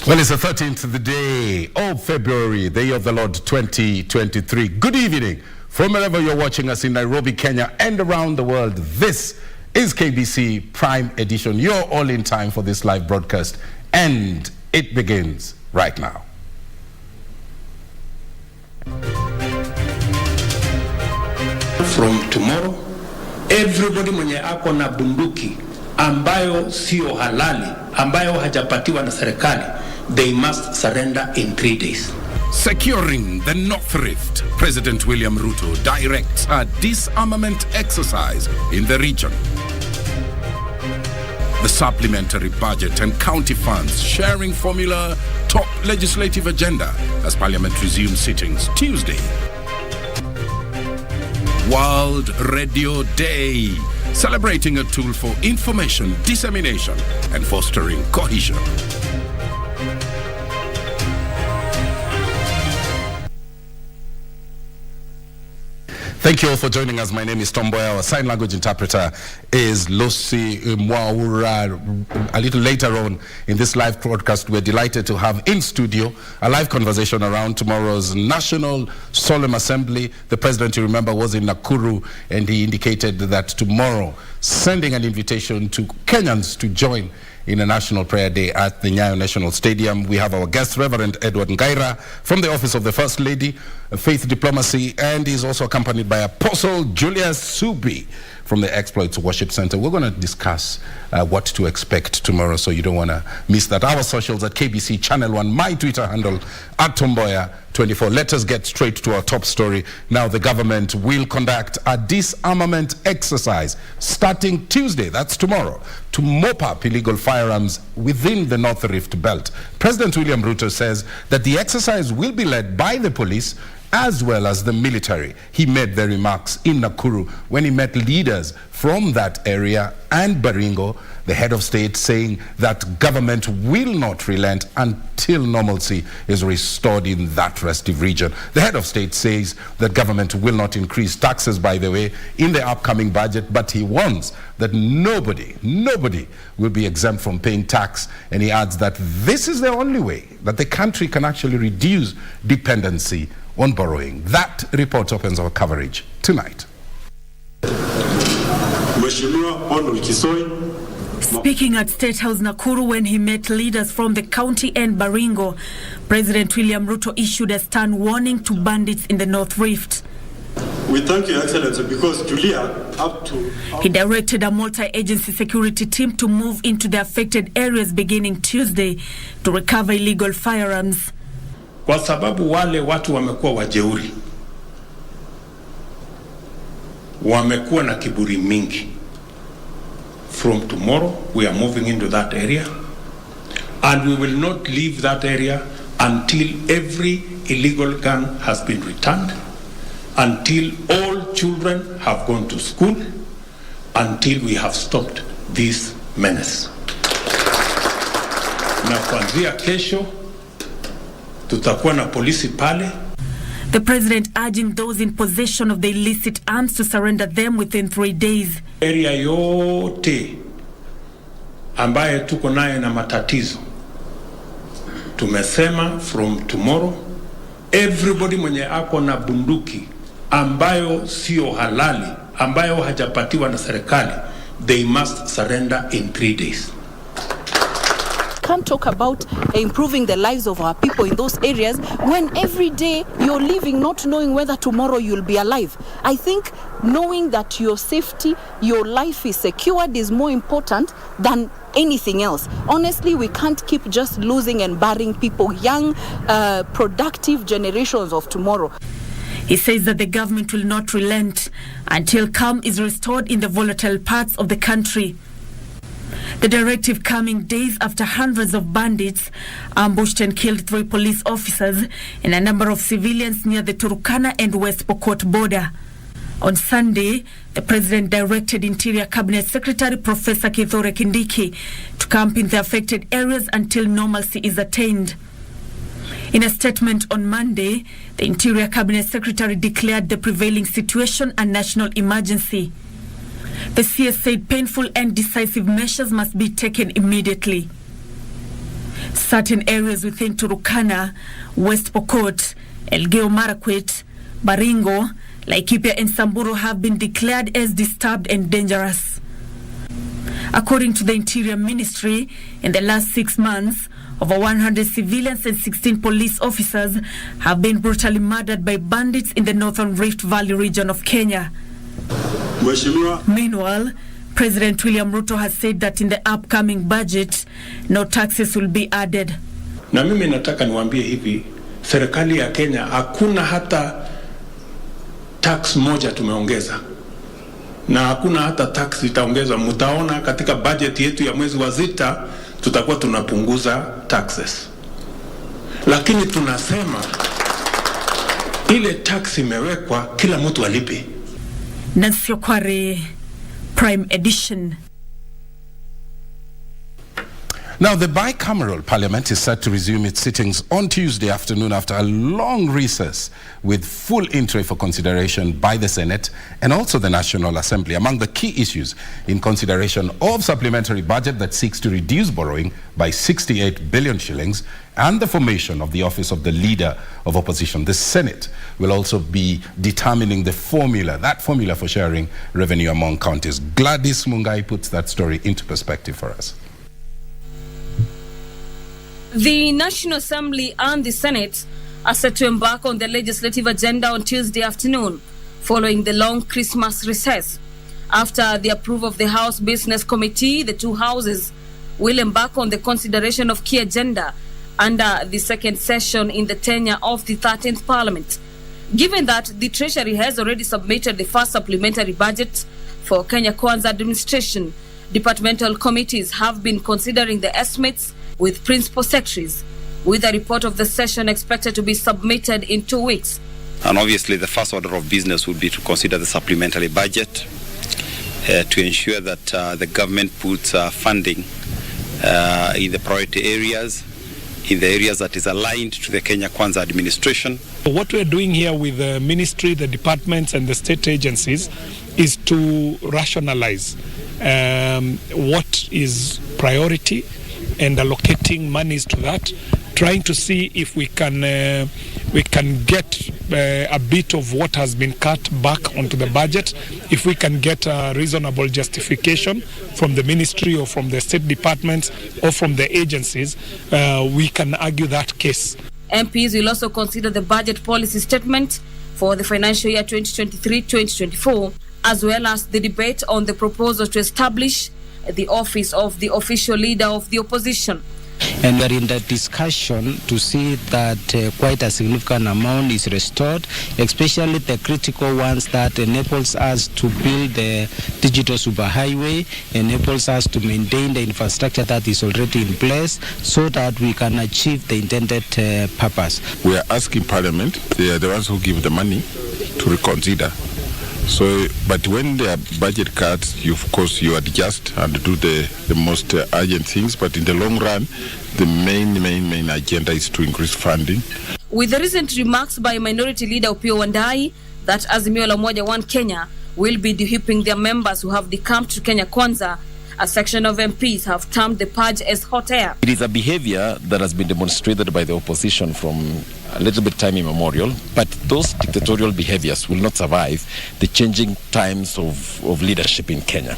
Well, it's the 13th of the day of February, the year of the Lord 2023. Good evening from wherever you're watching us in Nairobi, Kenya, and around the world. This is KBC Prime Edition. You're all in time for this live broadcast, and it begins right now. From tomorrow, everybody mwenye ako na bunduki ambayo sio halali, ambayo hajapatiwa na serikali, they must surrender in 3 days. Securing the North Rift, President William Ruto directs a disarmament exercise in the region. The supplementary budget and county funds sharing formula top legislative agenda as Parliament resumes sittings Tuesday. World Radio Day, celebrating a tool for information dissemination and fostering cohesion. Thank you all for joining us. My name is Mboya. Our sign language interpreter is Lucy Mwaura. A little later on in this live broadcast, we're delighted to have in studio a live conversation around tomorrow's National Solemn Assembly. The president, you remember, was in Nakuru, and he indicated that tomorrow, sending an invitation to Kenyans to join in a national prayer day at the Nyayo National Stadium. We have our guest, Reverend Edward Ngaira, from the Office of the First Lady, Faith Diplomacy, and he's also accompanied by Apostle Julius Subi from the Exploits Worship Center. We're going to discuss what to expect tomorrow, so you don't want to miss that. Our socials at KBC Channel 1, my Twitter handle at Mboya24. Let us get straight to our top story. Now, the government will conduct a disarmament exercise starting Tuesday, that's tomorrow, to mop up illegal firearms within the North Rift Belt. President William Ruto says that the exercise will be led by the police as well as the military. He made the remarks in Nakuru when he met leaders from that area and Baringo, the head of state, saying that government will not relent until normalcy is restored in that restive region. The head of state says that government will not increase taxes, by the way, in the upcoming budget, but he warns that nobody will be exempt from paying tax, and he adds that this is the only way that the country can actually reduce dependency on borrowing. That report opens our coverage tonight. Speaking at State House Nakuru when he met leaders from the county and Baringo, President William Ruto issued a stern warning to bandits in the North Rift. We thank you, Excellency, because Julia, he directed a multi-agency security team to move into the affected areas beginning Tuesday to recover illegal firearms. Kwa sababu wale watu wamekuwa wajeuri, wamekuwa na kiburi mingi. From tomorrow, we are moving into that area, and we will not leave that area until every illegal gun has been returned, until all children have gone to school, until we have stopped this menace. Na kuanzia kesho, tutakuwa na polisi pale. The president urging those in possession of the illicit arms to surrender them within 3 days. Area yote ambaye tuko nayo na matatizo, tumesema from tomorrow, everybody mwenye ako na bunduki ambayo sio halali, ambayo hajapatiwa na serikali, they must surrender in 3 days. Can't talk about improving the lives of our people in those areas when every day you're living not knowing whether tomorrow you'll be alive. I think knowing that your safety, your life is secured is more important than anything else. Honestly, we can't keep just losing and burying people, young, productive generations of tomorrow. He says that the government will not relent until calm is restored in the volatile parts of the country. The directive coming days after hundreds of bandits ambushed and killed 3 police officers and a number of civilians near the Turkana and West Pokot border. On Sunday, the president directed Interior Cabinet Secretary Professor Kithure Kindiki to camp in the affected areas until normalcy is attained. In a statement on Monday, the Interior Cabinet Secretary declared the prevailing situation a national emergency. The CS said painful and decisive measures must be taken immediately. Certain areas within Turkana, West Pokot, Elgeyo Marakwet, Baringo, Laikipia and Samburu have been declared as disturbed and dangerous. According to the Interior Ministry, in the last 6 months, over 100 civilians and 16 police officers have been brutally murdered by bandits in the Northern Rift Valley region of Kenya. Meanwhile, President William Ruto has said that in the upcoming budget, no taxes will be added. Na mimi nataka niwaambie hivi, serikali ya Kenya hakuna hata tax moja tumeongeza. Na hakuna hata tax itaongezwa. Mtaona katika budget yetu ya mwezi wa sita tutakuwa tunapunguza taxes. Lakini tunasema ile tax imewekwa kila mtu alipe. Nancy Okware, Prime Edition. Now, the bicameral parliament is set to resume its sittings on Tuesday afternoon after a long recess with full entry for consideration by the Senate and also the National Assembly. Among the key issues in consideration of supplementary budget that seeks to reduce borrowing by 68 billion shillings and the formation of the office of the Leader of Opposition. The Senate will also be determining the formula, for sharing revenue among counties. Gladys Mungai puts that story into perspective for us. The National Assembly and the Senate are set to embark on the legislative agenda on Tuesday afternoon, following the long Christmas recess. After the approval of the House Business Committee, the two houses will embark on the consideration of key agenda under the second session in the tenure of the 13th Parliament. Given that the Treasury has already submitted the first supplementary budget for Kenya Kwanza administration, departmental committees have been considering the estimates with principal secretaries, with a report of the session expected to be submitted in 2 weeks. And obviously the first order of business would be to consider the supplementary budget to ensure that the government puts funding in the priority areas, in the areas that is aligned to the Kenya Kwanza administration. What we're doing here with the ministry, the departments and the state agencies is to rationalize what is priority and allocating monies to that, trying to see if we can get a bit of what has been cut back onto the budget. If we can get a reasonable justification from the ministry or from the state departments or from the agencies, we can argue that case. MPs will also consider the budget policy statement for the financial year 2023-2024, as well as the debate on the proposal to establish the office of the official leader of the opposition. And we're in the discussion to see that quite a significant amount is restored, especially the critical ones that enables us to build the digital superhighway, enables us to maintain the infrastructure that is already in place so that we can achieve the intended purpose. We are asking Parliament, they are the ones who give the money, to reconsider. So, but when there are budget cuts, of course you adjust and do the most urgent things, but in the long run, the main agenda is to increase funding. With the recent remarks by Minority Leader Opiyo Wandayi that Azimio la Umoja One Kenya will be dehipping their members who have decamped to Kenya Kwanza, a section of MPs have termed the purge as hot air. It is a behavior that has been demonstrated by the opposition from a little bit time immemorial, but those dictatorial behaviors will not survive the changing times of leadership in Kenya.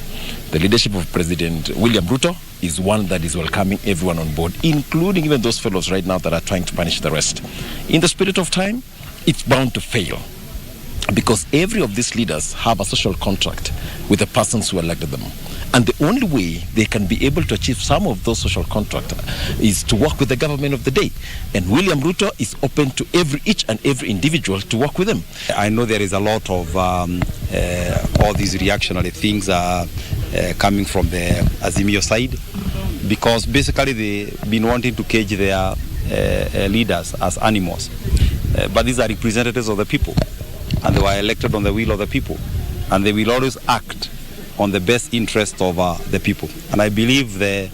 The leadership of President William Ruto is one that is welcoming everyone on board, including even those fellows right now that are trying to punish the rest. In the spirit of time, it's bound to fail, because every of these leaders have a social contract with the persons who elected them. And the only way they can be able to achieve some of those social contracts is to work with the government of the day. And William Ruto is open to each and every individual to work with them. I know there is a lot of all these reactionary things coming from the Azimio side, because basically they've been wanting to cage their leaders as animals. But these are representatives of the people, and they were elected on the will of the people, and they will always act on the best interest of the people. And I believe the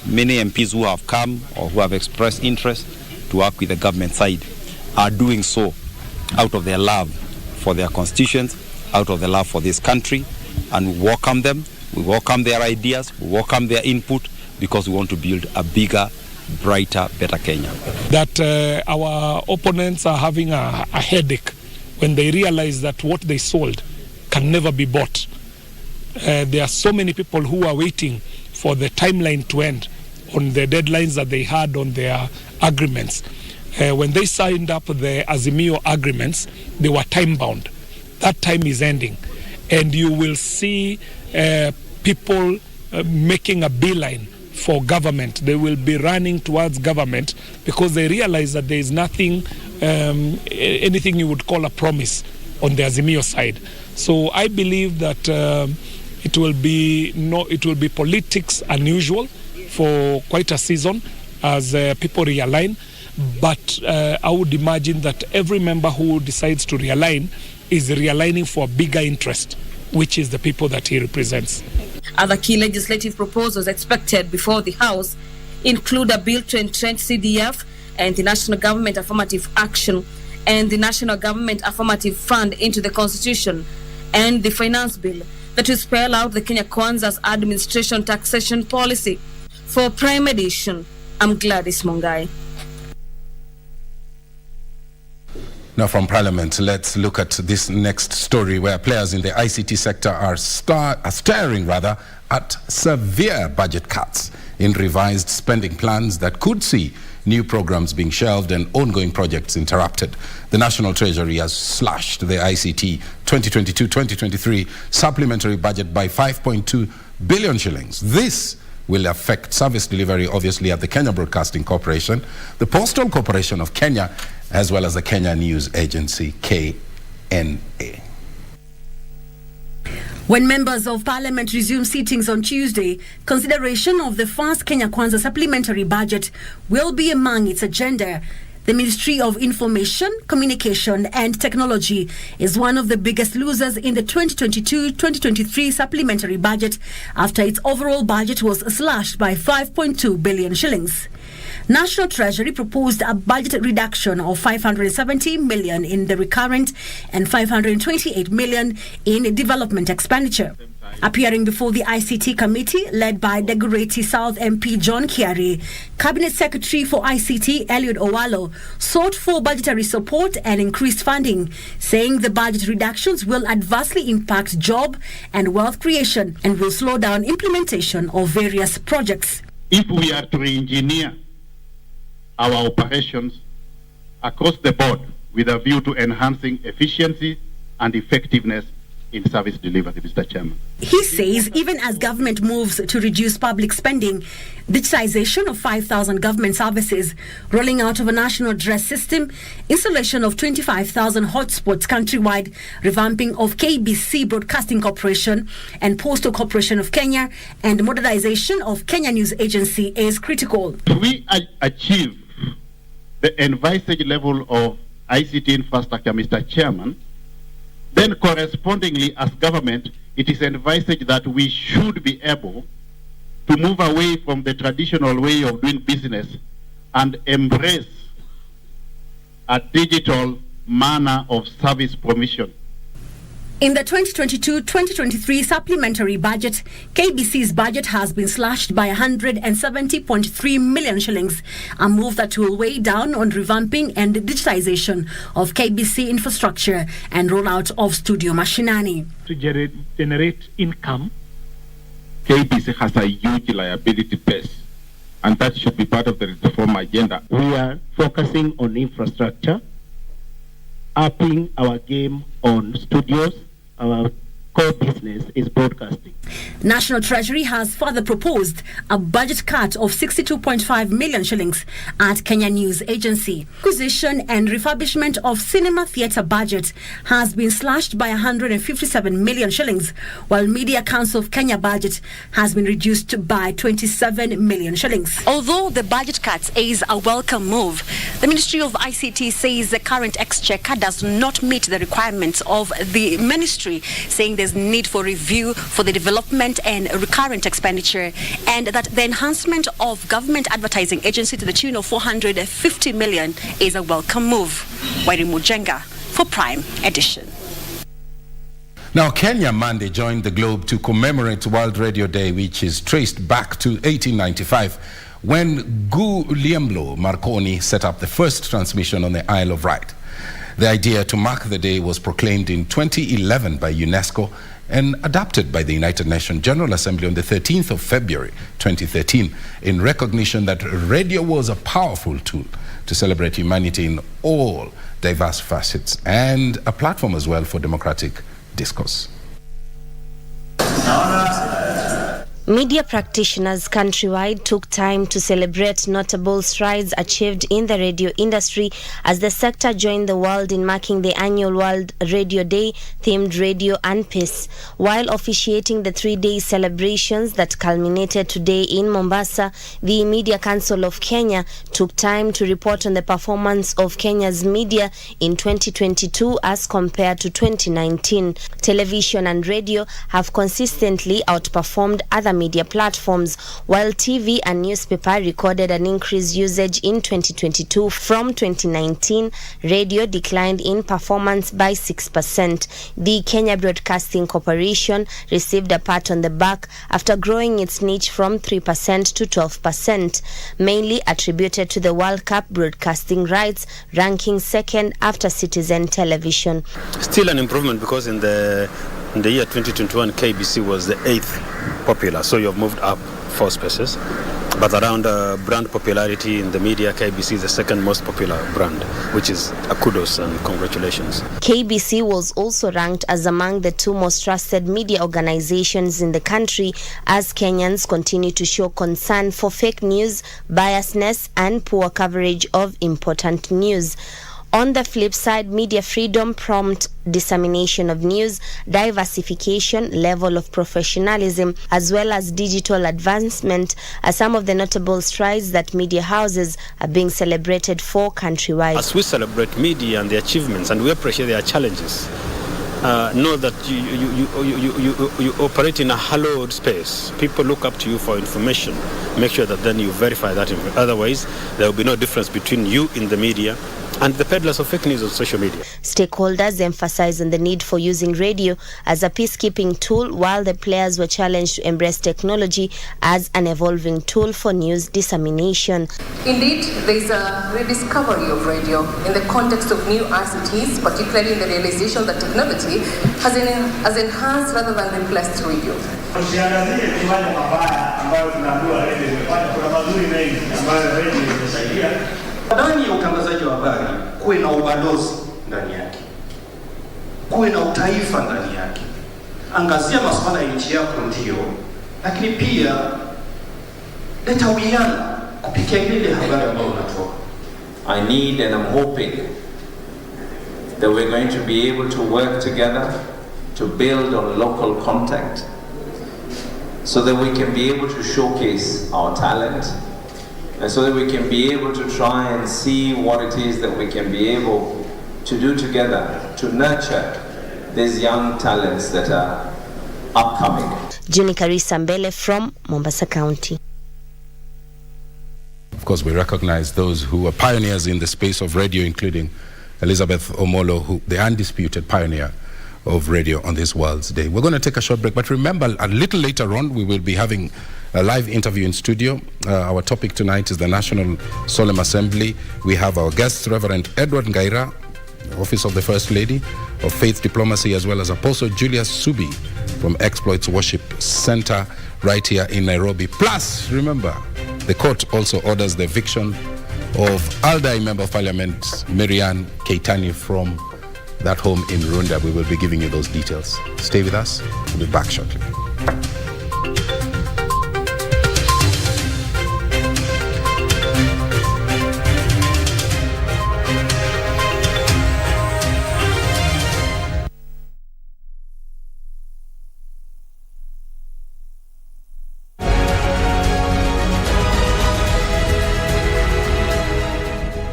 many MPs who have come or who have expressed interest to work with the government side are doing so out of their love for their constituents, out of the love for this country, and we welcome them, we welcome their ideas, we welcome their input, because we want to build a bigger brighter, better Kenya. That our opponents are having a headache when they realize that what they sold can never be bought. There are so many people who are waiting for the timeline to end on the deadlines that they had on their agreements. When they signed up the Azimio agreements, they were time-bound. That time is ending. And you will see people making a beeline for government. They will be running towards government because they realize that there is nothing, anything you would call a promise on the Azimio side. So I believe that it will be politics unusual for quite a season as people realign. But I would imagine that every member who decides to realign is realigning for a bigger interest, which is the people that he represents. Other key legislative proposals expected before the House include a bill to entrench CDF and the National Government Affirmative Action and the National Government Affirmative Fund into the Constitution, and the Finance Bill that will spell out the Kenya Kwanza's administration taxation policy. For Prime Edition, I'm Gladys Mungai. Now from Parliament, let's look at this next story where players in the ICT sector are staring at severe budget cuts in revised spending plans that could see new programs being shelved and ongoing projects interrupted. The National Treasury has slashed the ICT 2022-2023 supplementary budget by 5.2 billion shillings. This will affect service delivery, obviously, at the Kenya Broadcasting Corporation, the Postal Corporation of Kenya, as well as the Kenya News Agency, KNA. When members of Parliament resume sittings on Tuesday, consideration of the first Kenya Kwanza supplementary budget will be among its agenda. The Ministry of Information, Communication and Technology is one of the biggest losers in the 2022-2023 supplementary budget after its overall budget was slashed by 5.2 billion shillings. National Treasury proposed a budget reduction of 570 million in the recurrent and 528 million in development expenditure. Appearing before the ICT committee led by Dagoretti South MP John Kiari, Cabinet Secretary for ICT Eliud Owalo sought for budgetary support and increased funding, saying the budget reductions will adversely impact job and wealth creation and will slow down implementation of various projects. If we are to re-engineer our operations across the board with a view to enhancing efficiency and effectiveness in service delivery, Mr. Chairman. He says even as government moves to reduce public spending, digitization of 5,000 government services, rolling out of a national address system, installation of 25,000 hotspots countrywide, revamping of KBC Broadcasting Corporation and Postal Corporation of Kenya, and modernization of Kenya News Agency is critical. If we achieve the envisaged level of ICT infrastructure, Mr. Chairman, then correspondingly as government, it is envisaged that we should be able to move away from the traditional way of doing business and embrace a digital manner of service provision. In the 2022-2023 supplementary budget, KBC's budget has been slashed by 170.3 million shillings, a move that will weigh down on revamping and digitization of KBC infrastructure and rollout of studio machinery. To generate income, KBC has a huge liability base, and that should be part of the reform agenda. We are focusing on infrastructure, upping our game on studios. Our core business is broadcasting. National Treasury has further proposed a budget cut of 62.5 million shillings at Kenya News Agency. Acquisition and refurbishment of cinema theatre budget has been slashed by 157 million shillings, while Media Council of Kenya budget has been reduced by 27 million shillings. Although the budget cuts is a welcome move, the Ministry of ICT says the current exchequer does not meet the requirements of the ministry, saying there's need for review for the development and recurrent expenditure, and that the enhancement of government advertising agency to the tune of 450 million is a welcome move. Wairi Mujenga for Prime Edition. Now, Kenya Monday joined the globe to commemorate World Radio Day, which is traced back to 1895, when Guglielmo Marconi set up the first transmission on the Isle of Wight. The idea to mark the day was proclaimed in 2011 by UNESCO and adopted by the United Nations General Assembly on the 13th of February 2013 in recognition that radio was a powerful tool to celebrate humanity in all diverse facets and a platform as well for democratic discourse. Media practitioners countrywide took time to celebrate notable strides achieved in the radio industry as the sector joined the world in marking the annual World Radio Day themed Radio and Peace. While officiating the 3-day celebrations that culminated today in Mombasa, the Media Council of Kenya took time to report on the performance of Kenya's media in 2022 as compared to 2019. Television and radio have consistently outperformed other media platforms, while TV and newspaper recorded an increased usage in 2022 from 2019. Radio declined in performance by 6%. The Kenya Broadcasting Corporation received a pat on the back after growing its niche from 3% to 12%, mainly attributed to the World Cup broadcasting rights, ranking second after Citizen Television. Still an improvement because in the year 2021, KBC was the 8th popular, so you have moved up 4 spaces. But around brand popularity in the media, KBC is the second most popular brand, which is a kudos and congratulations. KBC was also ranked as among the 2 most trusted media organizations in the country as Kenyans continue to show concern for fake news, biasness, and poor coverage of important news. On the flip side, media freedom, prompt dissemination of news, diversification, level of professionalism, as well as digital advancement are some of the notable strides that media houses are being celebrated for countrywide. As we celebrate media and the achievements and we appreciate their challenges, know that you operate in a hallowed space. People look up to you for information. Make sure that then you verify that. Otherwise, there will be no difference between you in the media and the peddlers of fake news on social media. Stakeholders emphasize on the need for using radio as a peacekeeping tool, while the players were challenged to embrace technology as an evolving tool for news dissemination. Indeed, there is a rediscovery of radio in the context of new ICTs, particularly in the realization that technology has enhanced rather than replaced radio. Usiangalie kiwanja mabaya ambayo tunaambiwa radio imefanya, kuna mazuri mengi ambayo radio imesaidia. Ndani ya utangazaji wa habari kuwe na ubalozi ndani yake, kuwe na utaifa ndani yake. Angazia masuala ya nchi yako ndio, lakini pia leta uwiano kupitia ile habari ambayo unatoa. I need and I'm hoping that we're going to be able to work together to build on local contact so that we can be able to showcase our talent, and so that we can be able to try and see what it is that we can be able to do together to nurture these young talents that are upcoming. Juni Karisa Mbele from Mombasa County. Of course, we recognize those who were pioneers in the space of radio, including Elizabeth Omolo, the undisputed pioneer of radio on this World's Day. We're going to take a short break, but remember, a little later on, we will be having a live interview in studio. Our topic tonight is the National Solemn Assembly. We have our guest, Reverend Edward Ngaira, Office of the First Lady of Faith Diplomacy, as well as Apostle Julius Subi from Exploits Worship Center right here in Nairobi. Plus, remember, the court also orders the eviction of Aldai Member of Parliament Marianne Keitani from that home in Runda. We will be giving you those details. Stay with us. We'll be back shortly.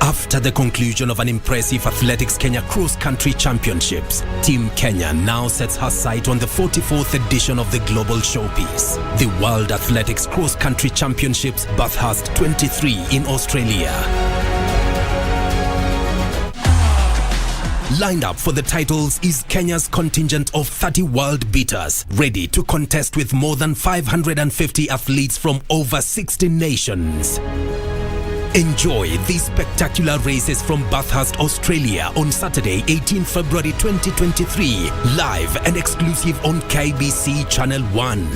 After the conclusion of an impressive Athletics Kenya Cross Country Championships, Team Kenya now sets her sight on the 44th edition of the Global Showpiece, the World Athletics Cross Country Championships Bathurst 23 in Australia. Lined up for the titles is Kenya's contingent of 30 world beaters, ready to contest with more than 550 athletes from over 60 nations. Enjoy these spectacular races from Bathurst, Australia on Saturday, 18 February 2023, live and exclusive on KBC Channel 1.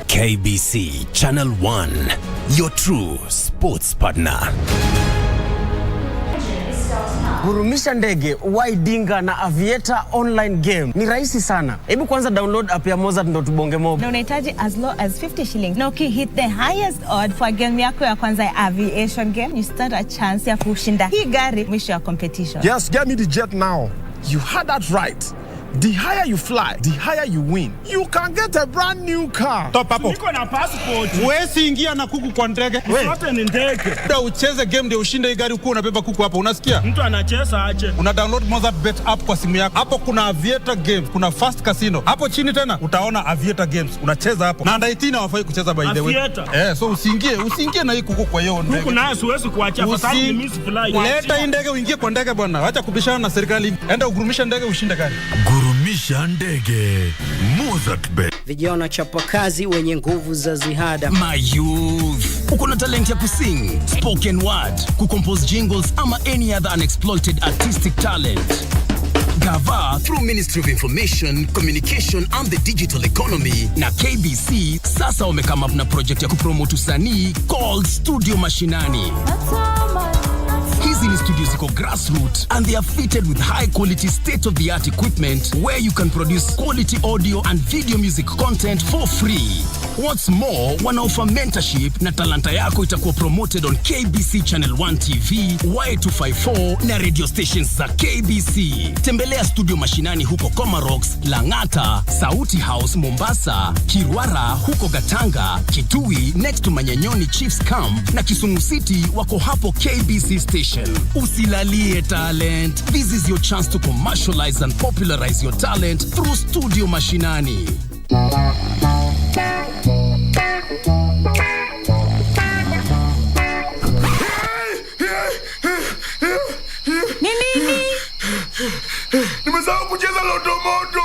KBC Channel 1, your true sports partner. Gurumisha ndege, Waidinga na Aviator online game. Ni rahisi sana. Hebu kwanza download app ya Mozart ndo tubonge mob. Na unahitaji as low as 50 shillings. Na hit the highest odd for game yako ya kwanza ya aviation game, you stand a chance ya kushinda hii gari mwisho ya competition. Yes, get me the jet now. You had that right. The higher you fly, the higher you win. You can get a brand new car. Top hapo. Niko na passport. Wewe siingia na kuku kwa ndege. Sote ni ndege. Ndio ucheze game ndio ushinde hii gari, uko unabeba kuku hapo. Unasikia? Mtu anacheza aje. Una download Mozart Bet app kwa simu yako. Hapo kuna Aviator Games, kuna Fast Casino. Hapo chini tena utaona Aviator Games. Unacheza hapo. Na ndaitina hawafai kucheza by the way. Aviator. So usiingie na hii kuku kwa hiyo ndege. Kuku nayo siwezi kuacha kwa sababu ni miss fly. Leta hii ndege uingie kwa ndege bwana. Acha kubishana na serikali. Enda ugurumisha ndege ushinde gari. Gurumisha ndege. Mozart Bet. Vijana chapakazi wenye nguvu za ziada. My youth. Uko na talent ya kusing, spoken word, kucompose jingles ama any other unexploited artistic talent. Gava through Ministry of Information, Communication and the Digital Economy na KBC sasa wamekama up na project ya kupromote usanii called Studio Mashinani. Hizi ni studios ziko grassroots and they are fitted with high quality state-of-the-art equipment where you can produce quality audio and video music content for free. What's more, wanaoffer mentorship na talanta yako itakuwa promoted on KBC Channel 1 TV, Y254 na radio stations za KBC. Tembelea Studio Mashinani huko Comarox, Langata, Sauti House Mombasa, Kirwara huko Gatanga, Kitui next to Manyanyoni Chiefs Camp na Kisumu City wako hapo KBC Station. Usilalie talent. This is your chance to commercialize and popularize your talent through Studio Mashinani. Nini? Nimesahau kucheza Loto Moto.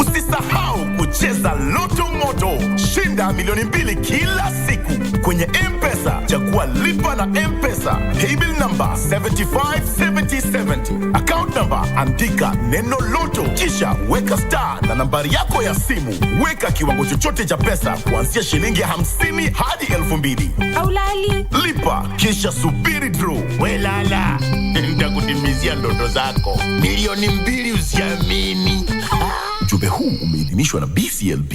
Usisahau kucheza Loto Moto. Shinda milioni 2 kila siku kwenye M-Pesa. Chagua lipa na M-Pesa. Paybill number 757070. Account number andika neno Loto. Kisha weka star na nambari yako ya simu. Weka kiwango chochote cha pesa kuanzia shilingi 50 hadi 2000. Aulali. Lipa kisha subiri draw. Welala. Nitakutimizia ndoto zako. Milioni 2 usiamini. Ujumbe huu umeidhinishwa na BCLB.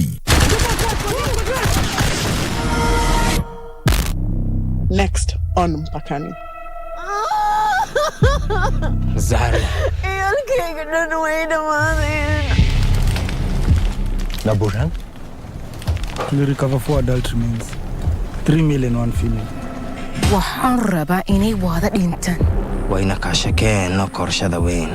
Next on Mpakani. Zari. Na Burhan? We recover 4 adult remains. 3 million one female. Waharaba inay wada dintan. Wayna kashakeen no korshada weyn.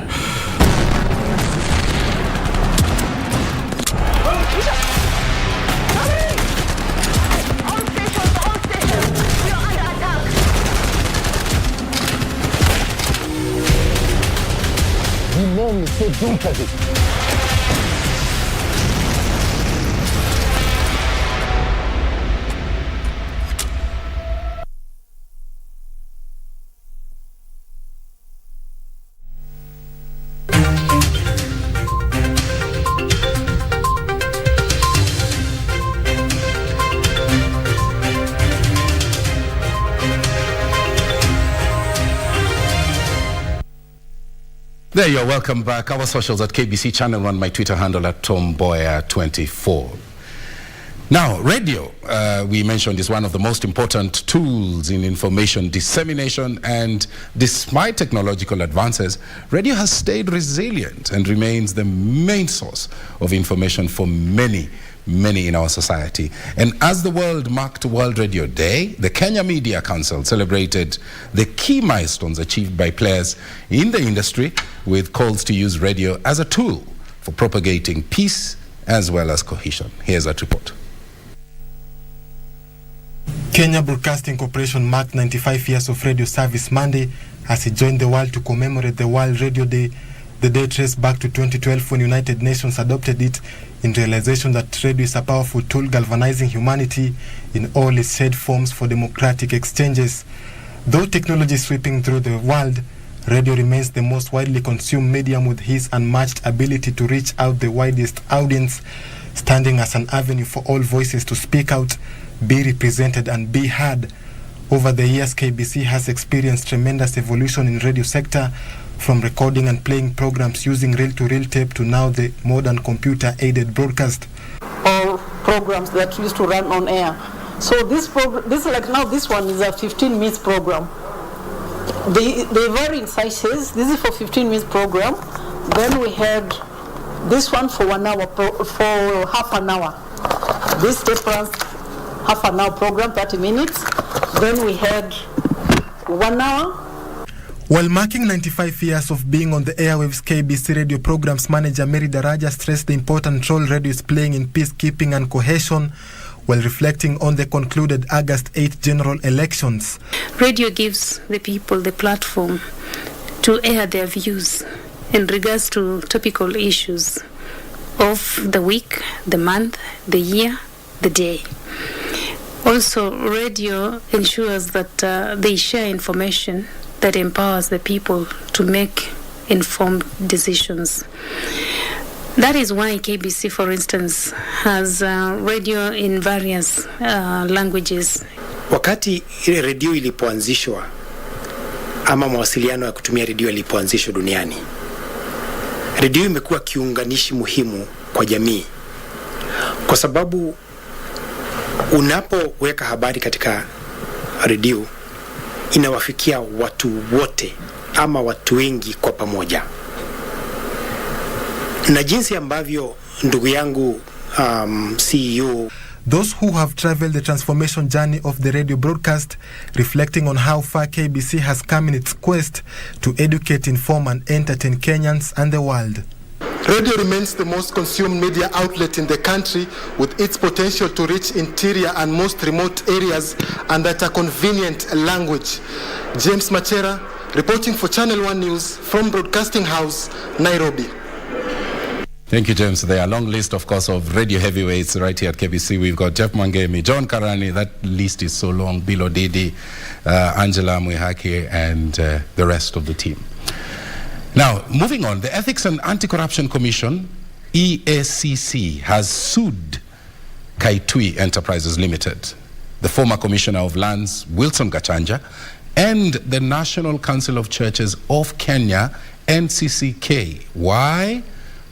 There you are, welcome back. Our socials at KBC Channel 1, my Twitter handle at Mboya24. Now, radio, we mentioned, is one of the most important tools in information dissemination, and despite technological advances, radio has stayed resilient and remains the main source of information for many in our society. And as the world marked World Radio Day, the Kenya Media Council celebrated the key milestones achieved by players in the industry with calls to use radio as a tool for propagating peace as well as cohesion. Here's that report. Kenya Broadcasting Corporation marked 95 years of radio service Monday as it joined the world to commemorate the World Radio Day. The day traced back to 2012 when United Nations adopted it in realization that radio is a powerful tool galvanizing humanity in all its shared forms for democratic exchanges. Though technology is sweeping through the world, radio remains the most widely consumed medium with its unmatched ability to reach out the widest audience, standing as an avenue for all voices to speak out, be represented and be heard. Over the years, KBC has experienced tremendous evolution in radio sector, from recording and playing programs using reel-to-reel tape to now the modern computer-aided broadcast. Or programs that used to run on air. So this one is a 15 minutes program. They vary in sizes. This is for 15 minutes program. Then we had this one for 1 hour, for half an hour. This tape runs half an hour program, 30 minutes. Then we had 1 hour. While marking 95 years of being on the airwaves, KBC radio programs manager Mary Daraja stressed the important role radio is playing in peacekeeping and cohesion, while reflecting on the concluded August 8 general elections. Radio gives the people the platform to air their views in regards to topical issues of the week, the month, the year, the day. Also, radio ensures that they share information that empowers the people to make informed decisions. That is why KBC, for instance, has radio in various languages. Wakati ile redio ilipoanzishwa ama mawasiliano ya kutumia redio ilipoanzishwa duniani, redio imekuwa kiunganishi muhimu kwa jamii, kwa sababu unapoweka habari katika redio inawafikia watu wote ama watu wengi kwa pamoja. Na jinsi ambavyo ndugu yangu CEO, those who have traveled the transformation journey of the radio broadcast, reflecting on how far KBC has come in its quest to educate, inform and entertain Kenyans and the world. Radio remains the most consumed media outlet in the country, with its potential to reach interior and most remote areas and at a convenient language. James Machera, reporting for Channel 1 News from Broadcasting House, Nairobi. Thank you, James. There are a long list, of course, of radio heavyweights right here at KBC. We've got Jeff Mangemi, John Karani. That list is so long. Bilo Didi, Angela Mwihaki, and the rest of the team. Now, moving on, the Ethics and Anti-Corruption Commission, EACC, has sued Kaitui Enterprises Limited, the former Commissioner of Lands, Wilson Gachanja, and the National Council of Churches of Kenya, NCCK. Why?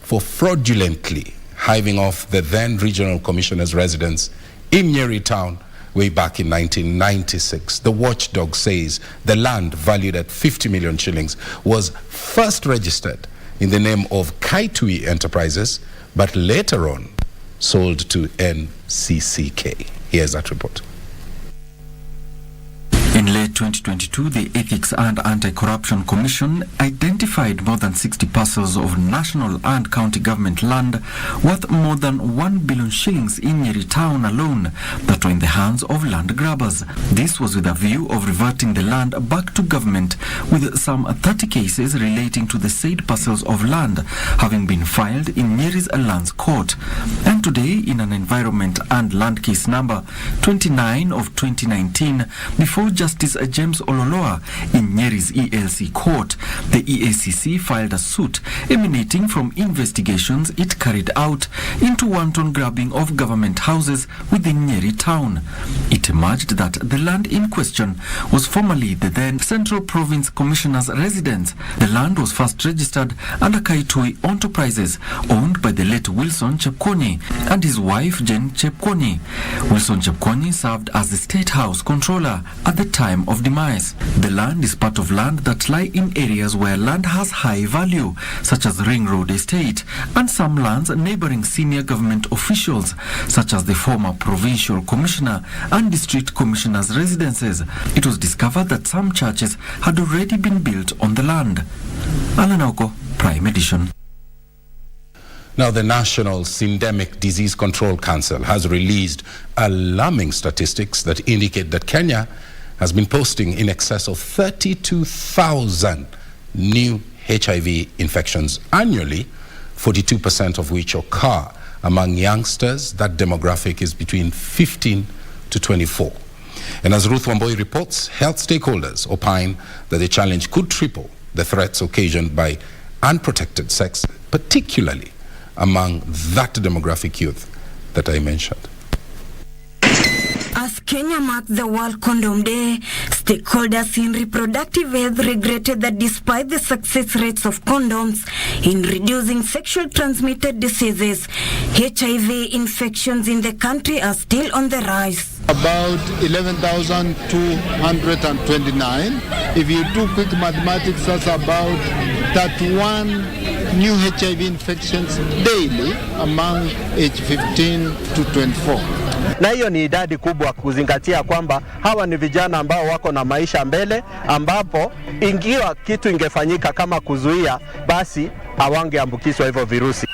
For fraudulently hiving off the then regional commissioner's residence in Nyeri town way back in 1996. The watchdog says the land, valued at 50 million shillings, was first registered in the name of Kaitui Enterprises, but later on sold to NCCK. Here's that report. In late 2022, the Ethics and Anti-Corruption Commission identified more than 60 parcels of national and county government land worth more than 1 billion shillings in Nyeri town alone that were in the hands of land grabbers. This was with a view of reverting the land back to government, with some 30 cases relating to the said parcels of land having been filed in Nyeri's Lands Court. And today, in an environment and land case number 29 of 2019, before Justice James Ololoa in Nyeri's ELC court, the EACC filed a suit emanating from investigations it carried out into wanton grabbing of government houses within Nyeri town. It emerged that the land in question was formerly the then Central Province Commissioner's residence. The land was first registered under Kaitui Enterprises, owned by the late Wilson Chepkwony and his wife Jane Chepkwony. Wilson Chepkwony served as the State House Controller at the time of demise. The land is part of land that lie in areas where land has high value, such as Ring Road Estate, and some lands neighboring senior government officials, such as the former Provincial Commissioner and District Commissioner's residences. It was discovered that some churches had already been built on the land. Alan Oko, Prime Edition. Now, the National Syndemic Disease Control Council has released alarming statistics that indicate that Kenya has been posting in excess of 32,000 new HIV infections annually, 42% of which occur among youngsters. That demographic is between 15 to 24. And as Ruth Mboya reports, health stakeholders opine that the challenge could triple the threats occasioned by unprotected sex, particularly among that demographic youth that I mentioned. As Kenya marked the World Condom Day, stakeholders in reproductive health regretted that despite the success rates of condoms in reducing sexual transmitted diseases, HIV infections in the country are still on the rise. About 11,229. If you do quick mathematics, that's about 31 new HIV infections daily among age 15 to 24. Na hiyo ni idadi kubwa kuzingatia kwamba hawa ni vijana ambao wako na maisha mbele, ambapo ingiwa kitu ingefanyika kama kuzuia, basi hawangeambukizwa hivyo virusi.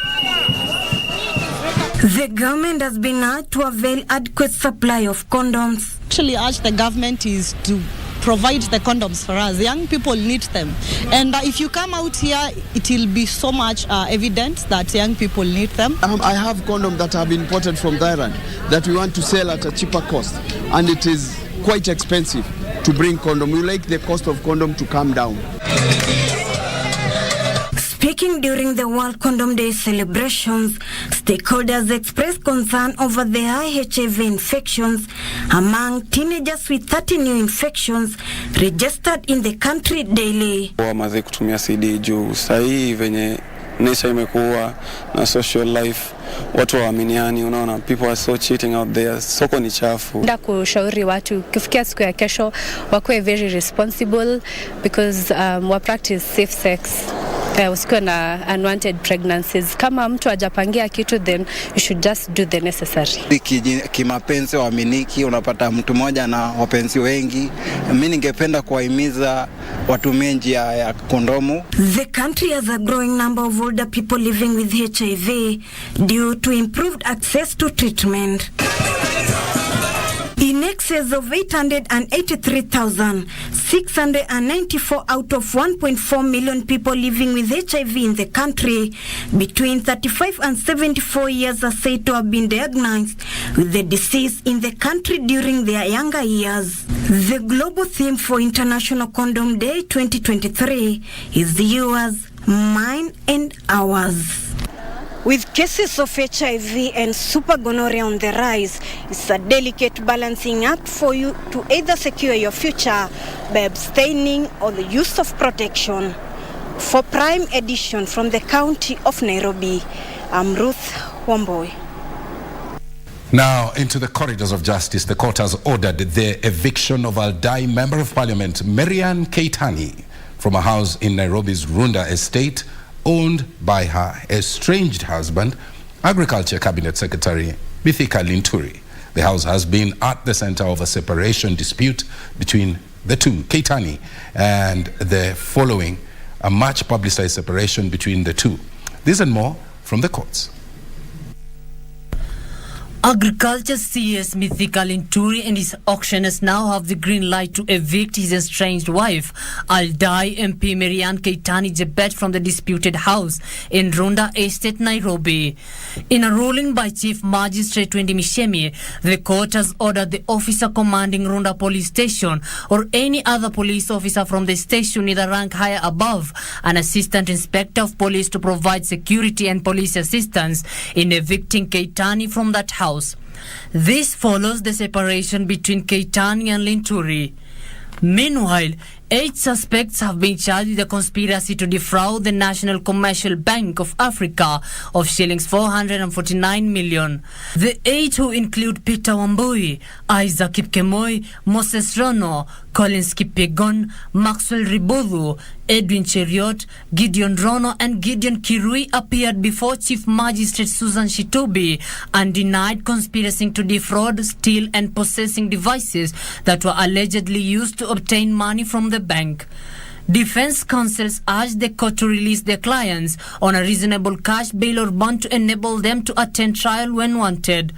The government has been urged to avail adequate supply of condoms. Actually urge the government is to provide the condoms for us. Young people need them. And if you come out here, it will be so much evident that young people need them. I have condoms that have been imported from Thailand that we want to sell at a cheaper cost. And it is quite expensive to bring condom. We like the cost of condom to come down. Speaking during the World Condom Day celebrations, stakeholders expressed concern over the high HIV infections among teenagers, with 30 new infections registered in the country daily. Wamaze kutumia CD juu sahi venye nature imekuwa na social life, watu waaminiani, unaona, people are so cheating out there, soko ni chafu. Nda kushauri watu kufikia siku ya kesho wakuwe very responsible because wa practice safe sex. Usikuwe na unwanted pregnancies. Kama mtu hajapangia kitu, then you should just do the necessary. Kimapenzi waaminiki, unapata mtu mmoja na wapenzi wengi. Mimi ningependa kuwahimiza watumie njia ya kondomu. The country has a growing number of older people living with HIV due to improved access to treatment. In excess of 883,694 out of 1.4 million people living with HIV in the country between 35 and 74 years are said to have been diagnosed with the disease in the country during their younger years. The global theme for International Condom Day 2023 is yours, mine and ours. With cases of HIV and super gonorrhea on the rise, it's a delicate balancing act for you to either secure your future by abstaining or the use of protection. For Prime Edition from the county of Nairobi, I'm Ruth Mboya. Now, into the corridors of justice, the court has ordered the eviction of Aldai Member of Parliament Marian Keitany from a house in Nairobi's Runda estate, owned by her estranged husband, Agriculture Cabinet Secretary Mithika Linturi. The house has been at the center of a separation dispute between the two, Keitany, and the following a much publicized separation between the two. This and more from the courts. Agriculture CS Mithika Linturi and his auctioneers now have the green light to evict his estranged wife, Aldai MP Marian Keitany Jebet, from the disputed house in Runda Estate, Nairobi. In a ruling by Chief Magistrate Wendy Mishemi, the court has ordered the officer commanding Runda Police Station or any other police officer from the station, either rank higher above an assistant inspector of police, to provide security and police assistance in evicting Keitany from that house. This follows the separation between Keitany and Linturi. Meanwhile, 8 suspects have been charged with a conspiracy to defraud the National Commercial Bank of Africa of shillings 449 million. The 8, who include Peter Wambui, Isaac Kipkemoi, Moses Rono, Collins Kipyegon, Maxwell Ribodhu, Edwin Cheriot, Gideon Rono and Gideon Kirui, appeared before Chief Magistrate Susan Shitobi and denied conspiracy to defraud, steal and possessing devices that were allegedly used to obtain money from the bank. Defense counsels urged the court to release their clients on a reasonable cash bail or bond to enable them to attend trial when wanted.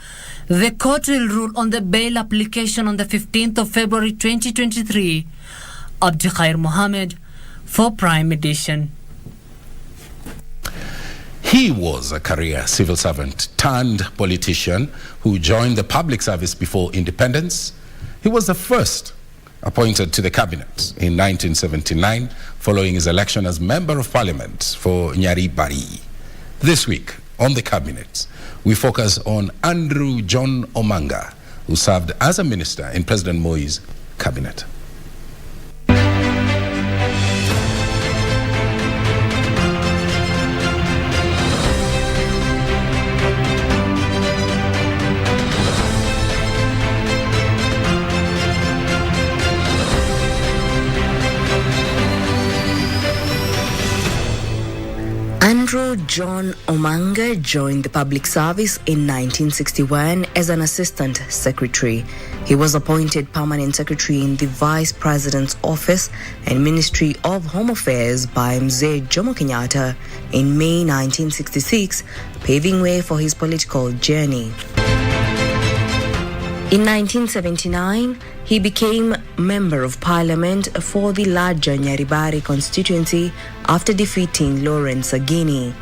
The court will rule on the bail application on the 15th of February 2023. Abdikhair Mohammed for Prime Edition. He was a career civil servant turned politician who joined the public service before independence. He was the first appointed to the cabinet in 1979 following his election as Member of Parliament for Nyari Bari. This week on the cabinet, we focus on Andrew John Omanga, who served as a minister in President Moi's cabinet. Andrew John Omanga joined the public service in 1961 as an assistant secretary. He was appointed permanent secretary in the Vice President's Office and Ministry of Home Affairs by Mzee Jomo Kenyatta in May 1966, paving way for his political journey. In 1979, he became Member of Parliament for the larger Nyaribari constituency after defeating Lawrence Agini.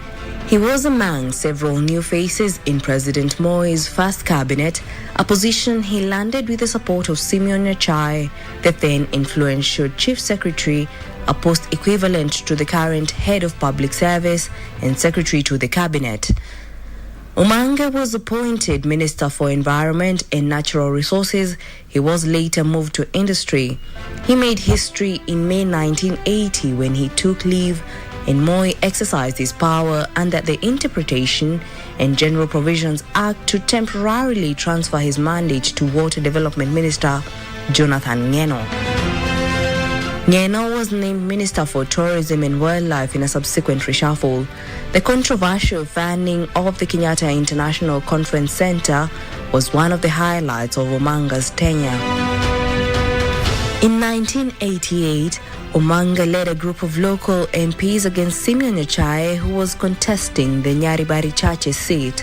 He was among several new faces in President Moi's first cabinet, a position he landed with the support of Simeon Nyachai, the then influential Chief Secretary, a post equivalent to the current Head of Public Service and Secretary to the Cabinet. Omanga was appointed Minister for Environment and Natural Resources. He was later moved to Industry. He made history in May 1980 when he took leave and Moi exercised his power under the Interpretation and General Provisions Act to temporarily transfer his mandate to Water Development Minister Jonathan Ngeno. Ngeno was named Minister for Tourism and Wildlife in a subsequent reshuffle. The controversial funding of the Kenyatta International Conference Center was one of the highlights of Omanga's tenure. In 1988, Omanga led a group of local MPs against Simeon Nyachai, who was contesting the Nyaribari Chache seat.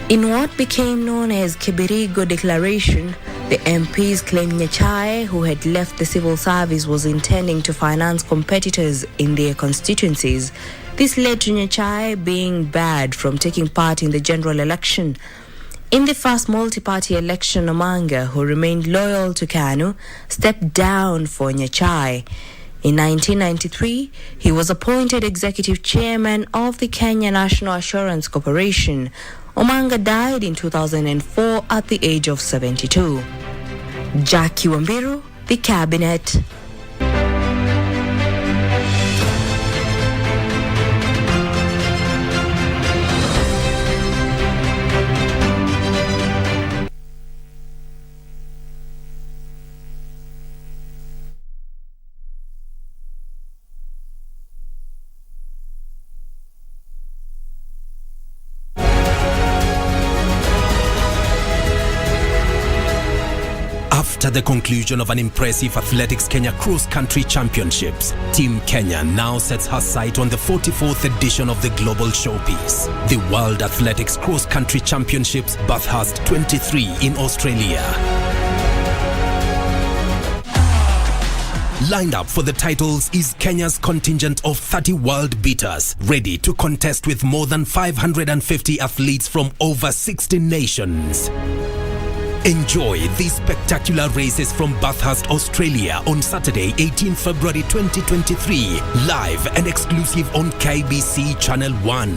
In what became known as Kibirigo Declaration, the MPs claimed Nyachai, who had left the civil service, was intending to finance competitors in their constituencies. This led to Nyachai being barred from taking part in the general election. In the first multi-party election, Omanga, who remained loyal to KANU, stepped down for Nyachai. In 1993, he was appointed executive chairman of the Kenya National Assurance Corporation. Omanga died in 2004 at the age of 72. Jackie Wambiru, the Cabinet. After the conclusion of an impressive Athletics Kenya Cross Country Championships, Team Kenya now sets her sight on the 44th edition of the Global Showpiece, the World Athletics Cross Country Championships Bathurst 23 in Australia. Lined up for the titles is Kenya's contingent of 30 world beaters, ready to contest with more than 550 athletes from over 60 nations. Enjoy these spectacular races from Bathurst, Australia on Saturday, 18 February 2023, live and exclusive on KBC Channel 1.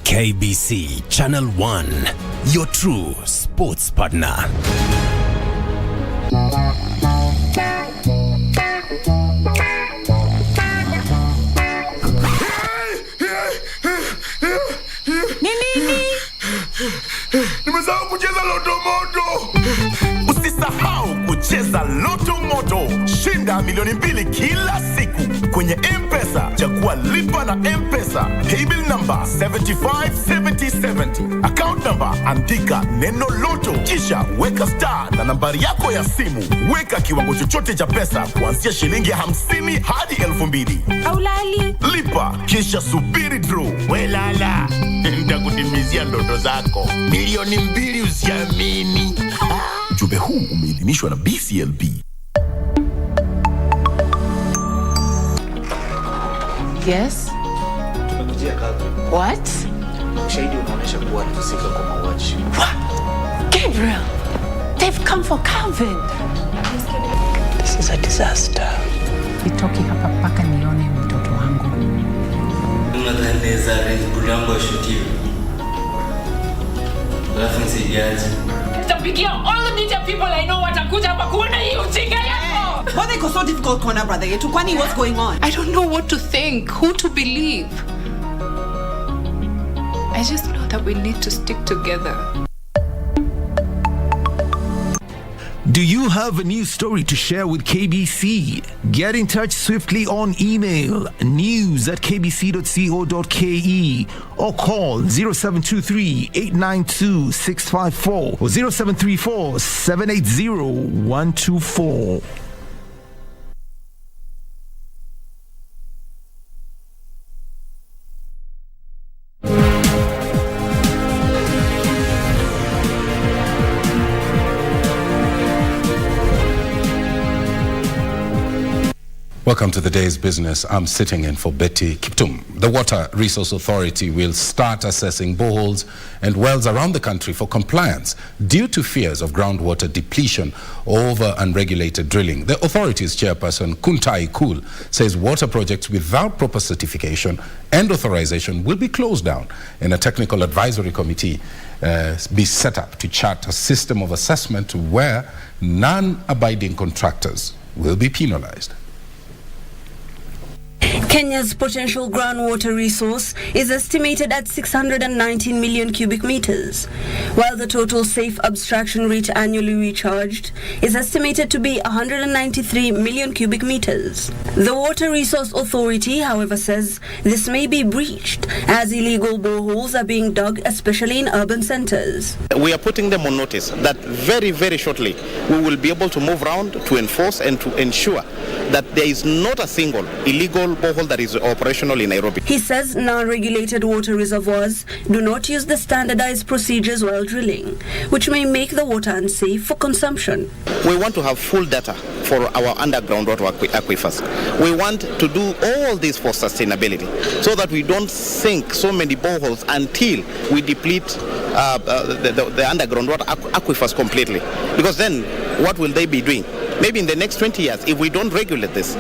KBC Channel 1, your true sports partner. Nimesahau kucheza Loto Moto. Usisahau kucheza Loto Moto. Shinda milioni 2 kila siku kwenye M-Pesa. Chagua lipa na M-Pesa. Mpesa, paybill number 757070. Account number andika neno loto, kisha weka star na nambari yako ya simu. Weka kiwango chochote cha pesa kuanzia shilingi 50 hadi 2000. Aulali. Lipa kisha subiri draw. Welala, nitakutimizia ndoto zako. Milioni 2 usiamini. Ujumbe huu umeidhinishwa na BCLB. Yes. What? Ushahidi unaonyesha kuwa alihusika kwa mauaji. Gabriel, they've come for Calvin. This is a disaster. Nitoki hapa paka nione mtoto wangu. Unadhaniza bulango shutiwe. Alafu nisijaje. Nitapigia all the media people I know watakuja hapa kuona hii ujinga yako. Why they so difficult kuona brother yetu? Kwani what's going on? I don't know what to think, who to believe. I just know that we need to stick together. Do you have a news story to share with KBC? Get in touch swiftly on email news@kbc.co.ke or call 0723-892-654 or 0734-780-124. Welcome to the day's business. I'm sitting in for Betty Kiptum. The Water Resource Authority will start assessing boreholes and wells around the country for compliance due to fears of groundwater depletion over unregulated drilling. The authority's chairperson, Kuntai Kul, says water projects without proper certification and authorization will be closed down, and a technical advisory committee be set up to chart a system of assessment where non-abiding contractors will be penalized. Kenya's potential groundwater resource is estimated at 619 million cubic meters, while the total safe abstraction rate annually recharged is estimated to be 193 million cubic meters. The Water Resource Authority, however, says this may be breached as illegal boreholes are being dug, especially in urban centers. We are putting them on notice that very, very shortly we will be able to move around to enforce and to ensure that there is not a single illegal borehole that is operational in Nairobi. He says non-regulated water reservoirs do not use the standardized procedures while drilling, which may make the water unsafe for consumption. We want to have full data for our underground water aquifers. We want to do all this for sustainability so that we don't sink so many boreholes until we deplete the underground water aquifers completely. Because then what will they be doing? Maybe in the next 20 years, if we don't regulate this,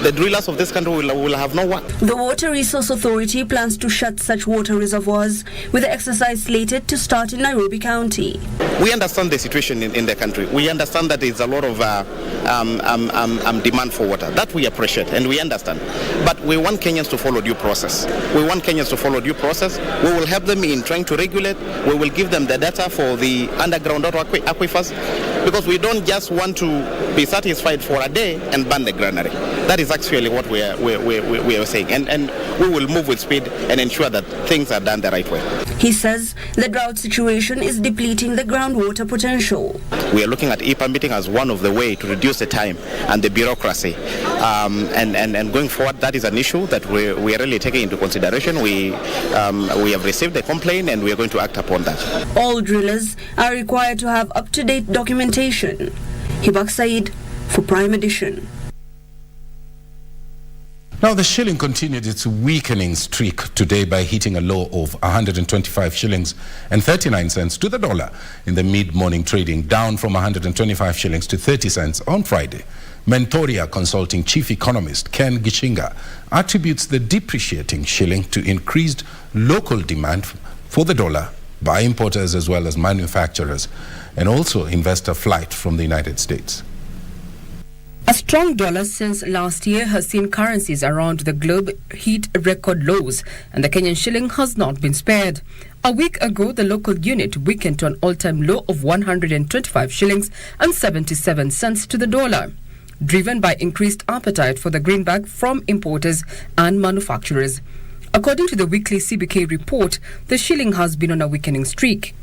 the drillers of this country will have no work. The Water Resource Authority plans to shut such water reservoirs, with the exercise slated to start in Nairobi County. We understand the situation in the country. We understand that there is a lot of demand for water. That we appreciate and we understand. But we want Kenyans to follow due process. We want Kenyans to follow due process. We will help them in trying to regulate. We will give them the data for the underground water aquifers, because we don't just want to be satisfied for a day and ban the granary. That is actually what we are saying. And we will move with speed and ensure that things are done the right way. He says the drought situation is depleting the groundwater potential. We are looking at e-permitting as one of the way to reduce the time and the bureaucracy. And going forward, that is an issue that we are really taking into consideration. We have received a complaint and we are going to act upon that. All drillers are required to have up-to-date documentation. Hibak Said for Prime Edition. Now, the shilling continued its weakening streak today by hitting a low of 125 shillings and 39 cents to the dollar in the mid-morning trading, down from 125 shillings to 30 cents on Friday. Mentoria Consulting chief economist Ken Gishinga attributes the depreciating shilling to increased local demand for the dollar by importers as well as manufacturers, and also investor flight from the United States. A strong dollar since last year has seen currencies around the globe hit record lows, and the Kenyan shilling has not been spared. A week ago, the local unit weakened to an all-time low of 125 shillings and 77 cents to the dollar, driven by increased appetite for the greenback from importers and manufacturers. According to the weekly CBK report, the shilling has been on a weakening streak.